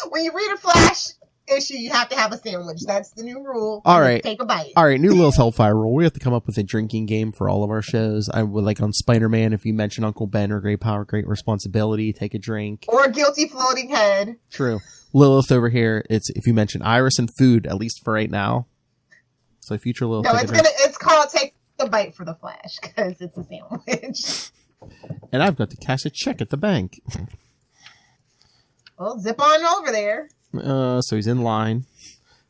When you read a Flash issue, you have to have a sandwich. That's the new rule. All right. Take a bite. All right. New Lilith Hellfire rule. We have to come up with a drinking game for all of our shows. I would like on Spider-Man, if you mention Uncle Ben or Great Power, Great Responsibility, take a drink. Or Guilty Floating Head. True. Lilith over here, it's if you mention Iris and food, at least for right now. So future Lilith. No, it's called Take a Bite for the Flash, because it's a sandwich. And I've got to cash a check at the bank. Well, zip on over there. So he's in line.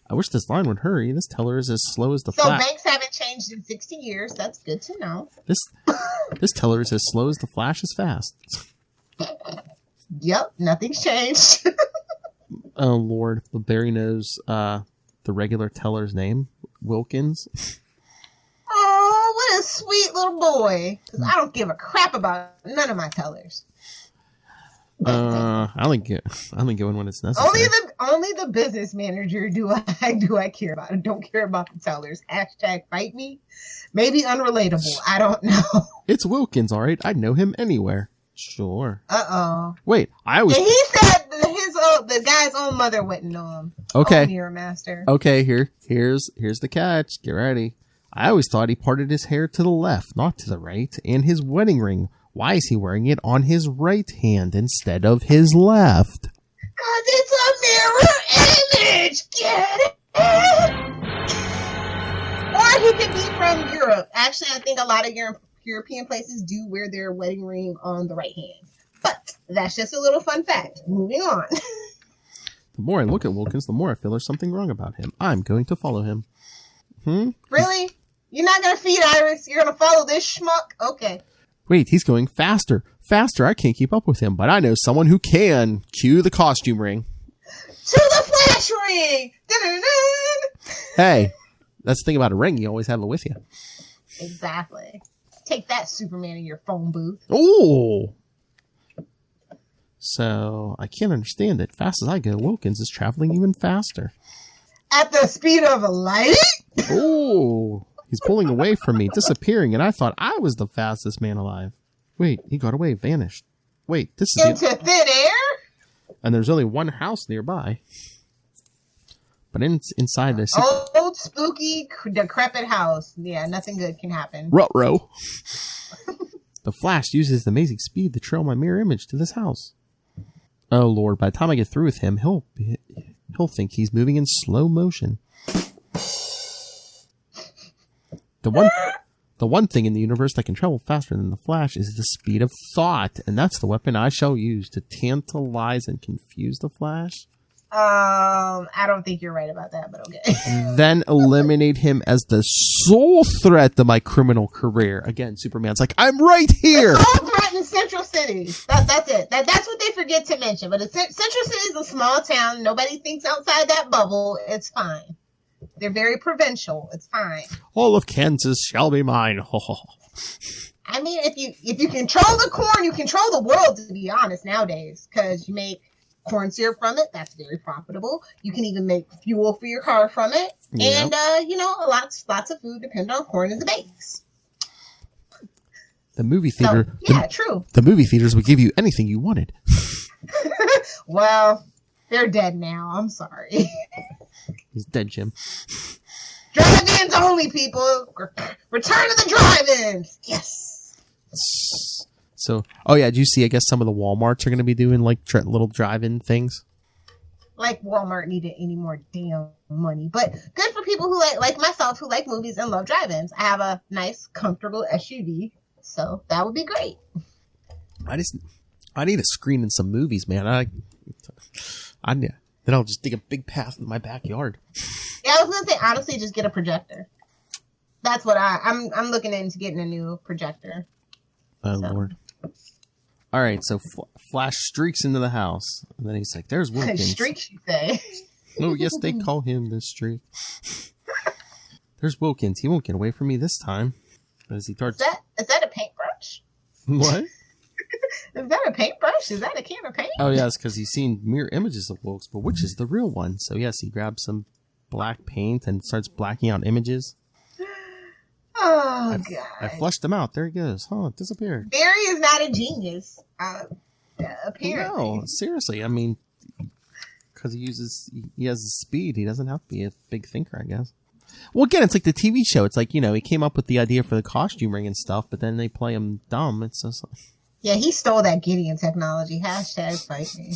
I wish this line would hurry. This teller is as slow as the So Flash. banks haven't changed in 60 years. That's good to know. This teller is as slow as the Flash is fast. Yep, nothing's changed. Oh Lord, but Barry knows the regular teller's name, Wilkins. Oh, what a sweet little boy. 'Cause I don't give a crap about none of my tellers. I only go in when it's necessary. Only the business manager do I care about. I don't care about the tellers. Hashtag fight me. Maybe unrelatable. I don't know. It's Wilkins, all right. I'd know him anywhere. Sure. Uh-oh. Wait, I always... And he said the guy's own mother wouldn't know him. Okay. Oh, Mirror Master. Okay, here's the catch. Get ready. I always thought he parted his hair to the left, not to the right. And his wedding ring, why is he wearing it on his right hand instead of his left? 'Cause it's a mirror image. Get it? Or he could be from Europe. Actually, I think a lot of European places do wear their wedding ring on the right hand. But that's just a little fun fact. Moving on. The more I look at Wilkins, the more I feel there's something wrong about him. I'm going to follow him. Really? You're not going to feed Iris? You're going to follow this schmuck? Okay. Wait, he's going faster. Faster, I can't keep up with him, but I know someone who can. Cue the costume ring. To the Flash ring! Dun-dun-dun! Hey, that's the thing about a ring. You always have it with you. Exactly. Take that, Superman, in your phone booth. Oh! So, I can't understand it. Fast as I go, Wilkins is traveling even faster. At the speed of light? Oh! He's pulling away from me, disappearing, and I thought I was the fastest man alive. Wait, he got away, vanished. Wait, this is... Into thin air? And there's only one house nearby. But inside this... Old, spooky, decrepit house. Yeah, nothing good can happen. Ruh-roh. The Flash uses amazing speed to trail my mirror image to this house. Oh, Lord, by the time I get through with him, he'll think he's moving in slow motion. The The one thing in the universe that can travel faster than the Flash is the speed of thought, and that's the weapon I shall use to tantalize and confuse the Flash. I don't think you're right about that, but okay. Then eliminate him as the sole threat to my criminal career. Again, Superman's like, I'm right here. The sole threat in Central City. That's it. That's what they forget to mention. But Central City is a small town. Nobody thinks outside that bubble. It's fine. They're very provincial. It's fine. All of Kansas shall be mine. I mean, if you control the corn, you control the world, to be honest, nowadays. Because you make corn syrup from it. That's very profitable. You can even make fuel for your car from it. Yep. And, lots of food depend on corn as a base. The movie theater. So, yeah, true. The movie theaters would give you anything you wanted. Well, they're dead now. I'm sorry. He's dead, Jim. Drive-ins only, people. Return to the drive-ins. Yes. So, oh yeah, did you see, I guess some of the Walmarts are going to be doing like little drive-in things? Like Walmart needed any more damn money. But good for people who like myself, who like movies and love drive-ins. I have a nice, comfortable SUV, so that would be great. I need a screen in some movies, man. Then I'll just dig a big path in my backyard. Yeah, I was going to say, honestly, just get a projector. That's what I'm looking into, getting a new projector. Oh, Lord. All right, so Flash streaks into the house, and then he's like, there's Wilkins. Streaks, you say? Oh, yes, they call him the Streak. There's Wilkins. He won't get away from me this time. As he starts... Is that a paintbrush? What? Is that a paintbrush? Is that a can of paint? Oh, yes, because he's seen mirror images of Wilkes, but which is the real one? So, yes, he grabs some black paint and starts blacking out images. Oh, God. I flushed him out. There he goes. Oh, it disappeared. Barry is not a genius, apparently. No, seriously. I mean, because he has the speed. He doesn't have to be a big thinker, I guess. Well, again, it's like the TV show. It's like, he came up with the idea for the costuming and stuff, but then they play him dumb. It's just like... Yeah, he stole that Gideon technology. # fight me.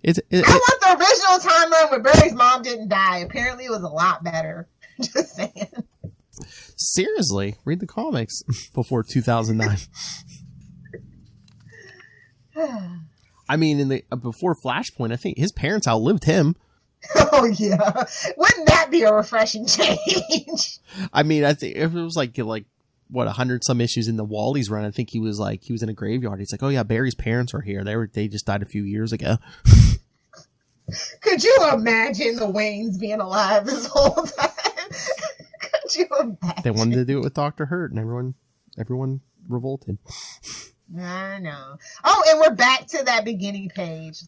I want the original timeline where Barry's mom didn't die. Apparently, it was a lot better. Just saying. Seriously, read the comics before 2009. I mean, before Flashpoint, I think his parents outlived him. Oh yeah, wouldn't that be a refreshing change? I mean, I think it was like 100 some issues in the Wally's run. I think he was in a graveyard. He's like, oh yeah, Barry's parents were here. They just died a few years ago. Could you imagine the Waynes being alive this whole time? Could you imagine? They wanted to do it with Dr. Hurt, and everyone revolted. I know. Oh, and we're back to that beginning page.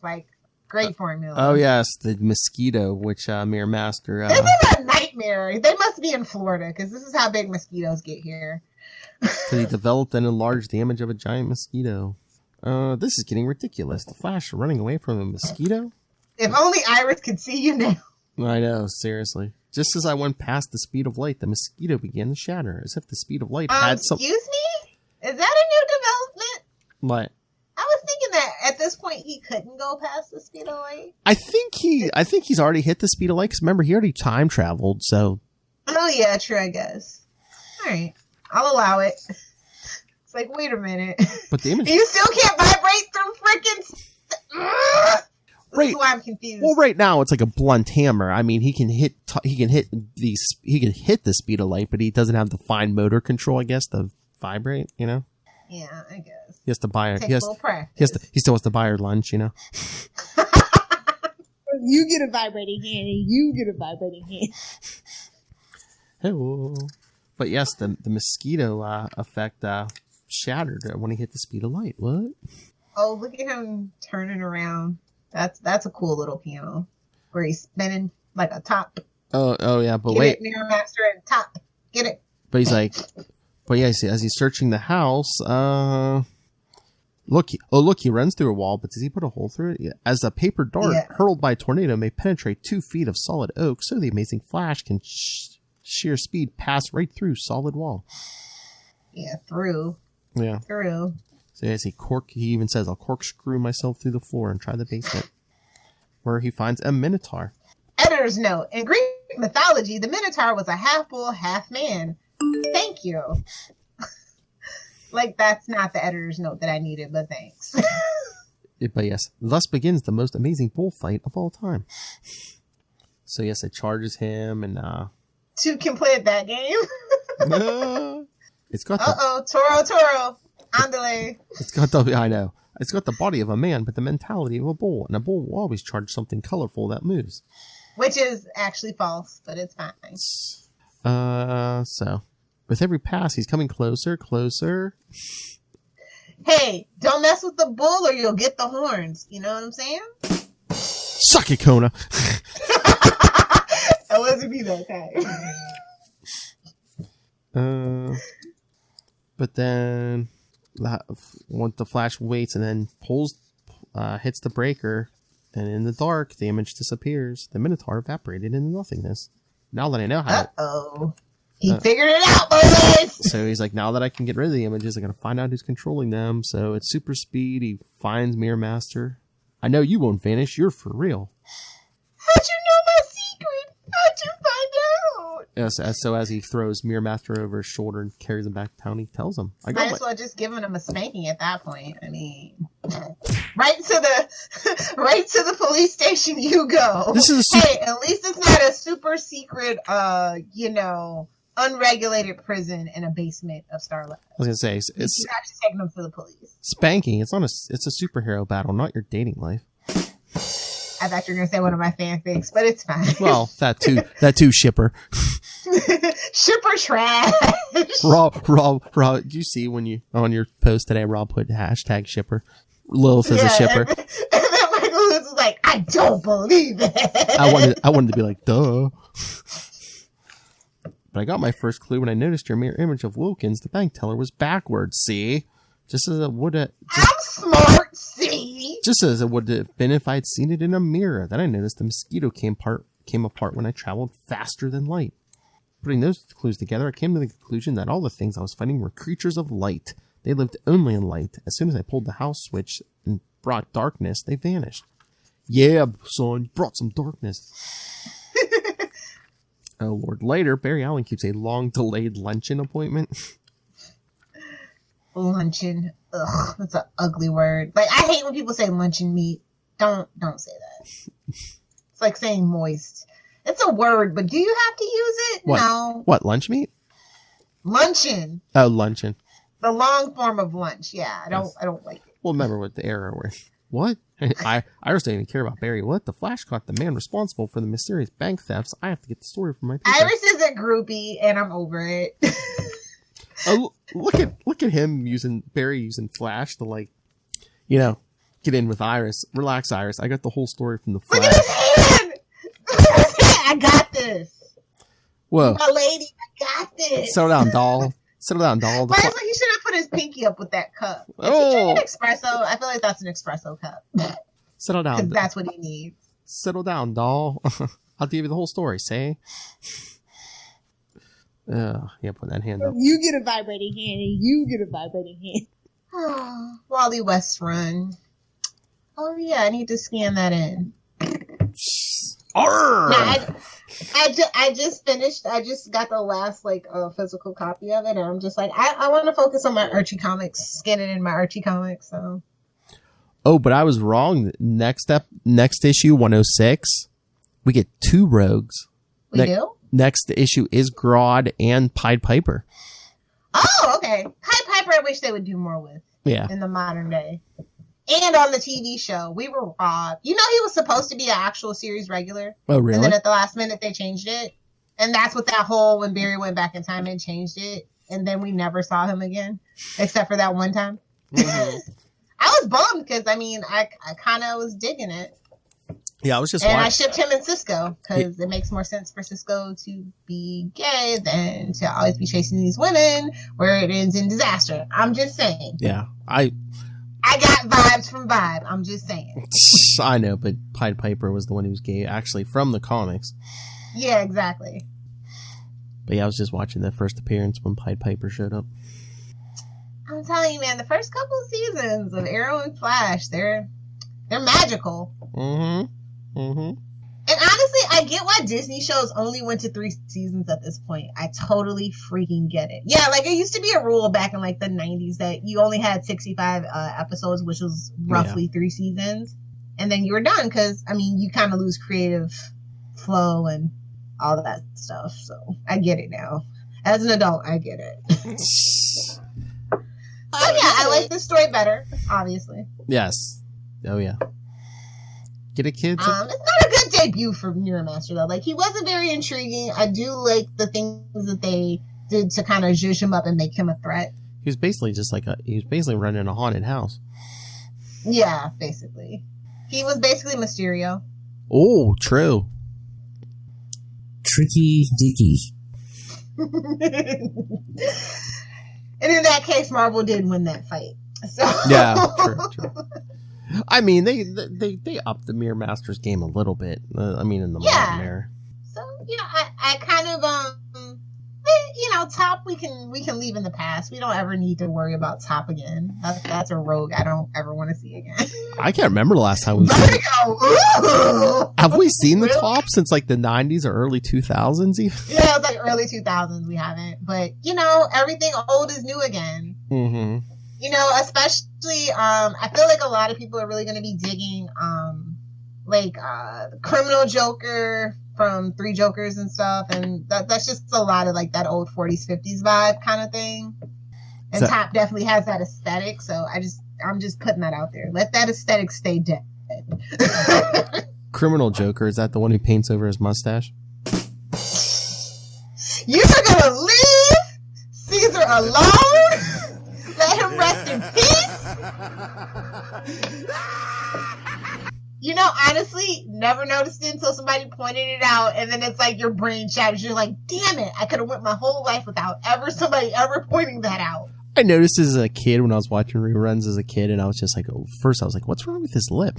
Great formula. Oh yes, the mosquito, which Mirror Master. This is a nightmare. They must be in Florida, because this is how big mosquitoes get here. So he developed and enlarged the image of a giant mosquito. This is getting ridiculous. The Flash running away from a mosquito? If only Iris could see you now. I know, seriously. Just as I went past the speed of light, the mosquito began to shatter, as if the speed of light had some... Excuse me? Is that a new development? What? I was thinking that at this point he couldn't go past the speed of light. I think he's already hit the speed of light, because remember, he already time traveled, so... Oh yeah, true, I guess. Alright, I'll allow it. It's like, wait a minute. But the image... You still can't vibrate through frickin'... Right. This is why I'm confused. Well, right now it's like a blunt hammer. I mean, he can hit the speed of light, but he doesn't have the fine motor control, I guess, to vibrate. Yeah, I guess. He has to buy her. Take a little practice. He still has to buy her lunch. You get a vibrating hand, and you get a vibrating hand. Hello. But yes, the mosquito effect shattered when he hit the speed of light. What? Oh, look at him turning around. That's a cool little piano where he's spinning like a top. Oh yeah, but Get wait. It, Mirror Master and top. Get it. But he's like, but yeah, see, as he's searching the house, look, he runs through a wall, but does he put a hole through it? Yeah. As a paper dart hurled by a tornado may penetrate 2 feet of solid oak, so the amazing Flash can sheer speed pass right through solid wall. Yeah, through. Yeah. Through. So as he even says, I'll corkscrew myself through the floor and try the basement, where he finds a Minotaur. Editor's note. In Greek mythology, the Minotaur was a half bull, half man. Thank you. Like, that's not the editor's note that I needed, but thanks. But yes, thus begins the most amazing bullfight of all time. So yes, it charges him and Two can play at that game. it's got Toro, andale. It's got the I know. It's got the body of a man, but the mentality of a bull, and a bull will always charge something colorful that moves. Which is actually false, but it's fine. So with every pass, he's coming closer. Hey, don't mess with the bull or you'll get the horns. You know what I'm saying? Suck it, Kona. That wasn't me that time. But then once the Flash waits and then hits the breaker, and in the dark, the image disappears. The Minotaur evaporated into nothingness. Now that I know how Uh-oh. He figured it out, boys! So he's like, now that I can get rid of the images, I gotta find out who's controlling them. So it's super speed. He finds Mirror Master. I know you won't vanish. You're for real. How'd you know my secret? How'd you find out? Yes, so as he throws Mirror Master over his shoulder and carries him back to town, he tells him, Might as well just giving him a spanking at that point. I mean, right to the police station you go. Hey, at least it's not a super secret, unregulated prison in a basement of Starlight. I was gonna say, it's you have to take them to the police. Spanking. It's a superhero battle, not your dating life. I thought you were gonna say one of my fanfics, but it's fine. Well, that too, shipper. Shipper trash. Rob, did you see when you on your post today? Rob put hashtag shipper. Lilith is a shipper. And then Michael Lewis was like, I don't believe it. I wanted to be like, duh. But I got my first clue when I noticed your mirror image of Wilkins, the bank teller, was backwards. See, just as it would have. I'm smart. See, just as it would have been if I had seen it in a mirror. Then I noticed the mosquito came apart when I traveled faster than light. Putting those clues together, I came to the conclusion that all the things I was fighting were creatures of light. They lived only in light. As soon as I pulled the house switch and brought darkness, they vanished. Yeah, son, brought some darkness. Oh, Lord. Later, Barry Allen keeps a long-delayed luncheon appointment. Luncheon. Ugh, that's an ugly word. Like, I hate when people say luncheon meat. Don't say that. It's like saying moist. It's a word, but do you have to use it? What? No. What, lunch meat? Luncheon. Oh, luncheon. The long form of lunch. Yeah, I don't like it. Well, remember what the era were. What? Iris didn't even care about Barry. What? The Flash caught the man responsible for the mysterious bank thefts. I have to get the story from my paper. Iris is a groupie, and I'm over it. Oh, look at him Barry using Flash to get in with Iris. Relax, Iris. I got the whole story from the Flash. Look at his hand! I got this. Whoa. My lady, I got this. Settle down, doll. Settle down, doll. He should have put his pinky up with that cup. Is he drinking espresso? I feel like that's an espresso cup. Settle down. Because that's what he needs. Settle down, doll. I'll give you the whole story, say. Yeah, put that hand up. You get a vibrating hand, and you get a vibrating hand. Wally West run. Oh, yeah, I need to scan that in. Arr! No, I just finished. I just got the last physical copy of it, and I'm just like, I want to focus on my Archie comics, scanning in my Archie comics. So. Oh, but I was wrong. Next issue 106, we get two rogues. We do? Next issue is Grodd and Pied Piper. Oh, okay. Pied Piper, I wish they would do more with. Yeah. In the modern day. And on the TV show, we were robbed. You know, he was supposed to be an actual series regular. Oh, really? And then at the last minute, they changed it. And that's what that whole, when Barry went back in time and changed it. And then we never saw him again. Except for that one time. Mm-hmm. I was bummed because, I kind of was digging it. Yeah, I was just watching. I shipped him and Cisco because it makes more sense for Cisco to be gay than to always be chasing these women where it ends in disaster. I'm just saying. Yeah, I got vibes from Vibe. I'm just saying. I know, but Pied Piper was the one who was gay, actually, from the comics. Yeah, exactly. But yeah, I was just watching that first appearance when Pied Piper showed up. I'm telling you, man, the first couple of seasons of Arrow and Flash, they're magical. Mm-hmm. Mm-hmm. And honestly, I get why Disney shows only went to 3 seasons at this point. I totally freaking get it. Yeah, like it used to be a rule back in like the 90s that you only had 65 episodes, which was roughly 3 seasons. And then you were done because, I mean, you kind of lose creative flow and all that stuff. So I get it now. As an adult, I get it. So yeah, I like this story better, obviously. Yes. Oh, yeah. Get it, kids? It's not a good debut for Mirror Master, though. Like, he wasn't very intriguing. I do like the things that they did to kind of zhuzh him up and make him a threat. He was basically running a haunted house. Yeah, basically. He was basically Mysterio. Oh, true. Tricky Dicky. And in that case, Marvel did win that fight. So. Yeah, true. I mean, they upped the Mirror Master's game a little bit. In the modern era. So I kind of Top we can leave in the past. We don't ever need to worry about Top again. That's a rogue I don't ever want to see again. I can't remember the last time we've seen. Have we seen the Top since like the 90s or early 2000s even? Yeah, it's like early 2000s we haven't. But everything old is new again. Mm-hmm. Especially I feel like a lot of people are really going to be digging Criminal Joker from Three Jokers and stuff, and that's just a lot of like that old 40s 50s vibe kind of thing. And Top definitely has that aesthetic, so I'm just putting that out there. Let that aesthetic stay dead. Criminal Joker, is that the one who paints over his mustache? You're gonna leave Caesar alone? Let him rest in peace? Honestly, never noticed it until somebody pointed it out, and then it's like your brain shatters. You're like, damn it, I could have went my whole life without somebody ever pointing that out. I noticed as a kid when I was watching reruns as a kid, and I was just like, first I was like, what's wrong with his lip?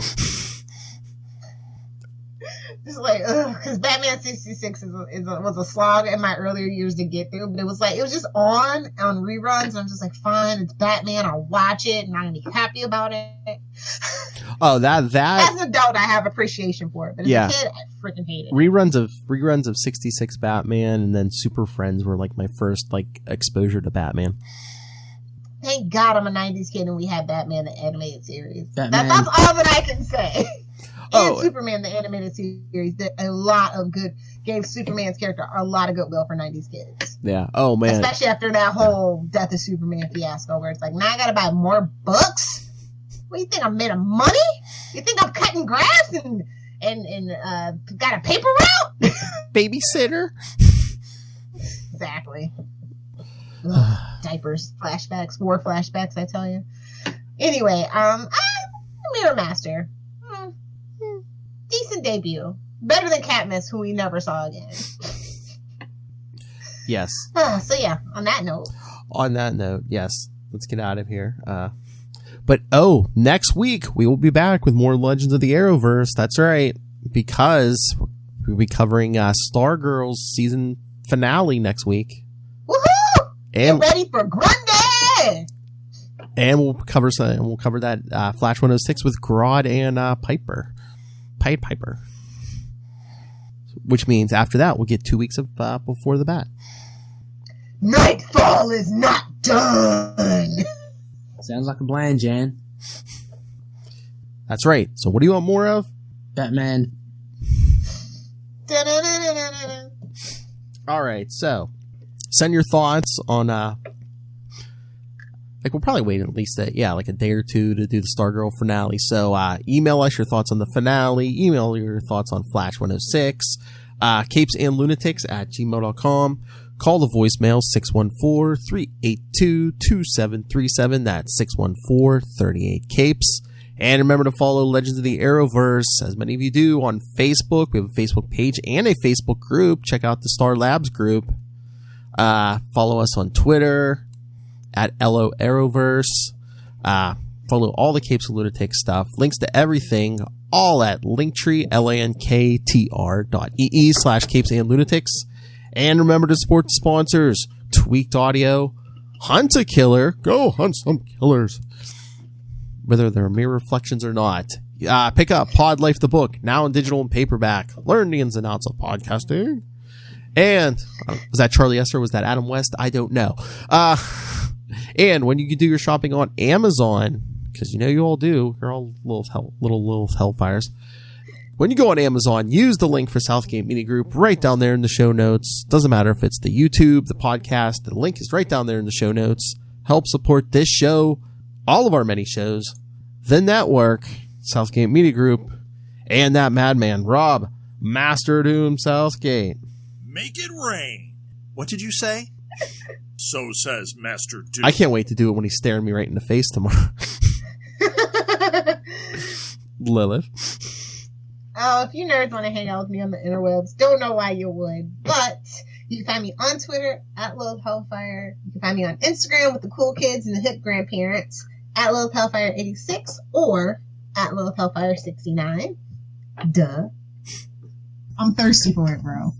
Just like, because Batman 66 was a slog in my earlier years to get through, but it was just on reruns, and I'm just like, fine, it's Batman, I'll watch it, and I'm gonna be happy about it. Oh, that as an adult, I have appreciation for it, but as a kid, I freaking hate it. Reruns of 66 Batman, and then Super Friends were like my first exposure to Batman. Thank God I'm a 90s kid and we had Batman the animated series. Batman. That's all that I can say. Oh. And Superman the animated series did gave Superman's character a lot of goodwill for 90s kids. Yeah. Oh, man. Especially after that whole Death of Superman fiasco where it's like, now I gotta buy more books? What do you think, I'm made of money? You think I'm cutting grass and got a paper route? Babysitter? Exactly. Ugh, diapers, flashbacks, war flashbacks, I tell you. Anyway, Mirror Master. Decent debut. Better than Katniss, who we never saw again. Yes. So yeah, on that note, yes. Let's get out of here. But next week we will be back with more Legends of the Arrowverse. That's right, because we'll be covering Stargirl's season finale next week. Woohoo! And get ready for Grundy! And we'll cover that Flash 106 with Grodd and Pied Piper. Which means after that we'll get 2 weeks of Before the Bat. Nightfall is not done. Sounds like a plan, Jan. That's right. So what do you want more of? Batman. All right. So send your thoughts on we'll probably wait at least a day or two to do the Stargirl finale. So email us your thoughts on the finale. Email your thoughts on Flash 106. capesandlunatics@gmail.com. Call the voicemail 614-382-2737. That's 614-38-CAPES. And remember to follow Legends of the Arrowverse, as many of you do, on Facebook. We have a Facebook page and a Facebook group. Check out the Star Labs group. Follow us on Twitter at LO Arrowverse. Follow all the Capes and Lunatics stuff. Links to everything, all at Linktree, linktr.ee/Capes and Lunatics. And remember to support the sponsors. Tweaked Audio. Hunt a killer. Go hunt some killers. Whether they're mere reflections or not. Pick up Pod Life the book, now in digital and paperback. Learn the ins and outs of podcasting. And was that Charlie Esser? Was that Adam West? I don't know. And when you do your shopping on Amazon, because you know you all do, you're all little hellfires. When you go on Amazon, use the link for Southgate Media Group right down there in the show notes. Doesn't matter if it's the YouTube, the podcast, the link is right down there in the show notes. Help support this show, all of our many shows, the network, Southgate Media Group, and that madman, Rob, Master Doom Southgate. Make it rain. What did you say? So says Master Doom. I can't wait to do it when he's staring me right in the face tomorrow. Lilith. Oh, if you nerds want to hang out with me on the interwebs, don't know why you would, but you can find me on Twitter at Lilith Hellfire. You can find me on Instagram with the cool kids and the hip grandparents at Lilith Hellfire 86 or at Lilith Hellfire 69. Duh. I'm thirsty for it, bro.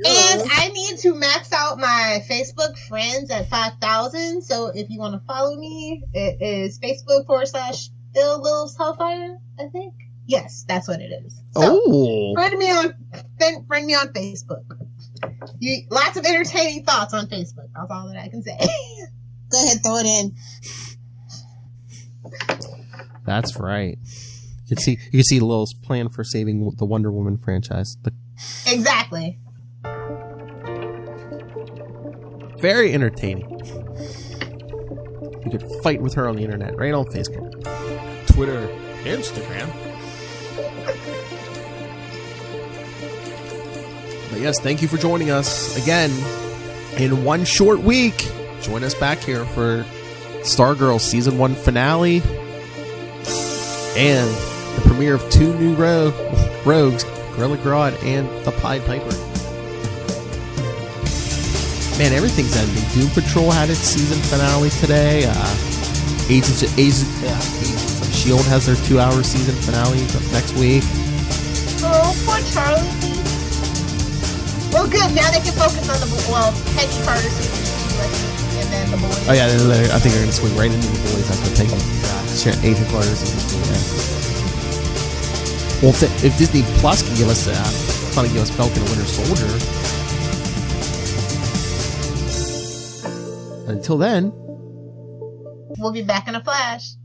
And I need to max out my Facebook friends at 5,000. So if you want to follow me, it is Facebook.com/Phil Lilith Hellfire, I think. Yes, that's what it is. So, friend me on Facebook. Lots of entertaining thoughts on Facebook. That's all that I can say. Go ahead, throw it in. That's right. You can see Lil's plan for saving the Wonder Woman franchise. Exactly. Very entertaining. You could fight with her on the internet, right on Facebook, Twitter, Instagram. But yes, thank you for joining us again in one short week. Join us back here for Stargirl Season 1 finale and the premiere of 2 new rogues, Gorilla Grodd and the Pied Piper. Man, everything's ending. Doom Patrol had its season finale today. Agents of S.H.I.E.L.D. has their 2-hour season finale next week. Oh, poor Charlie. Well, good. Now they can focus on Peggy Carter season 2, and then the boys. Oh yeah, I think they're going to swing right into the boys after Peggy. Agent Carter season 2. Yeah. Well, if Disney Plus can give us Falcon and Winter Soldier. Until then, we'll be back in a flash.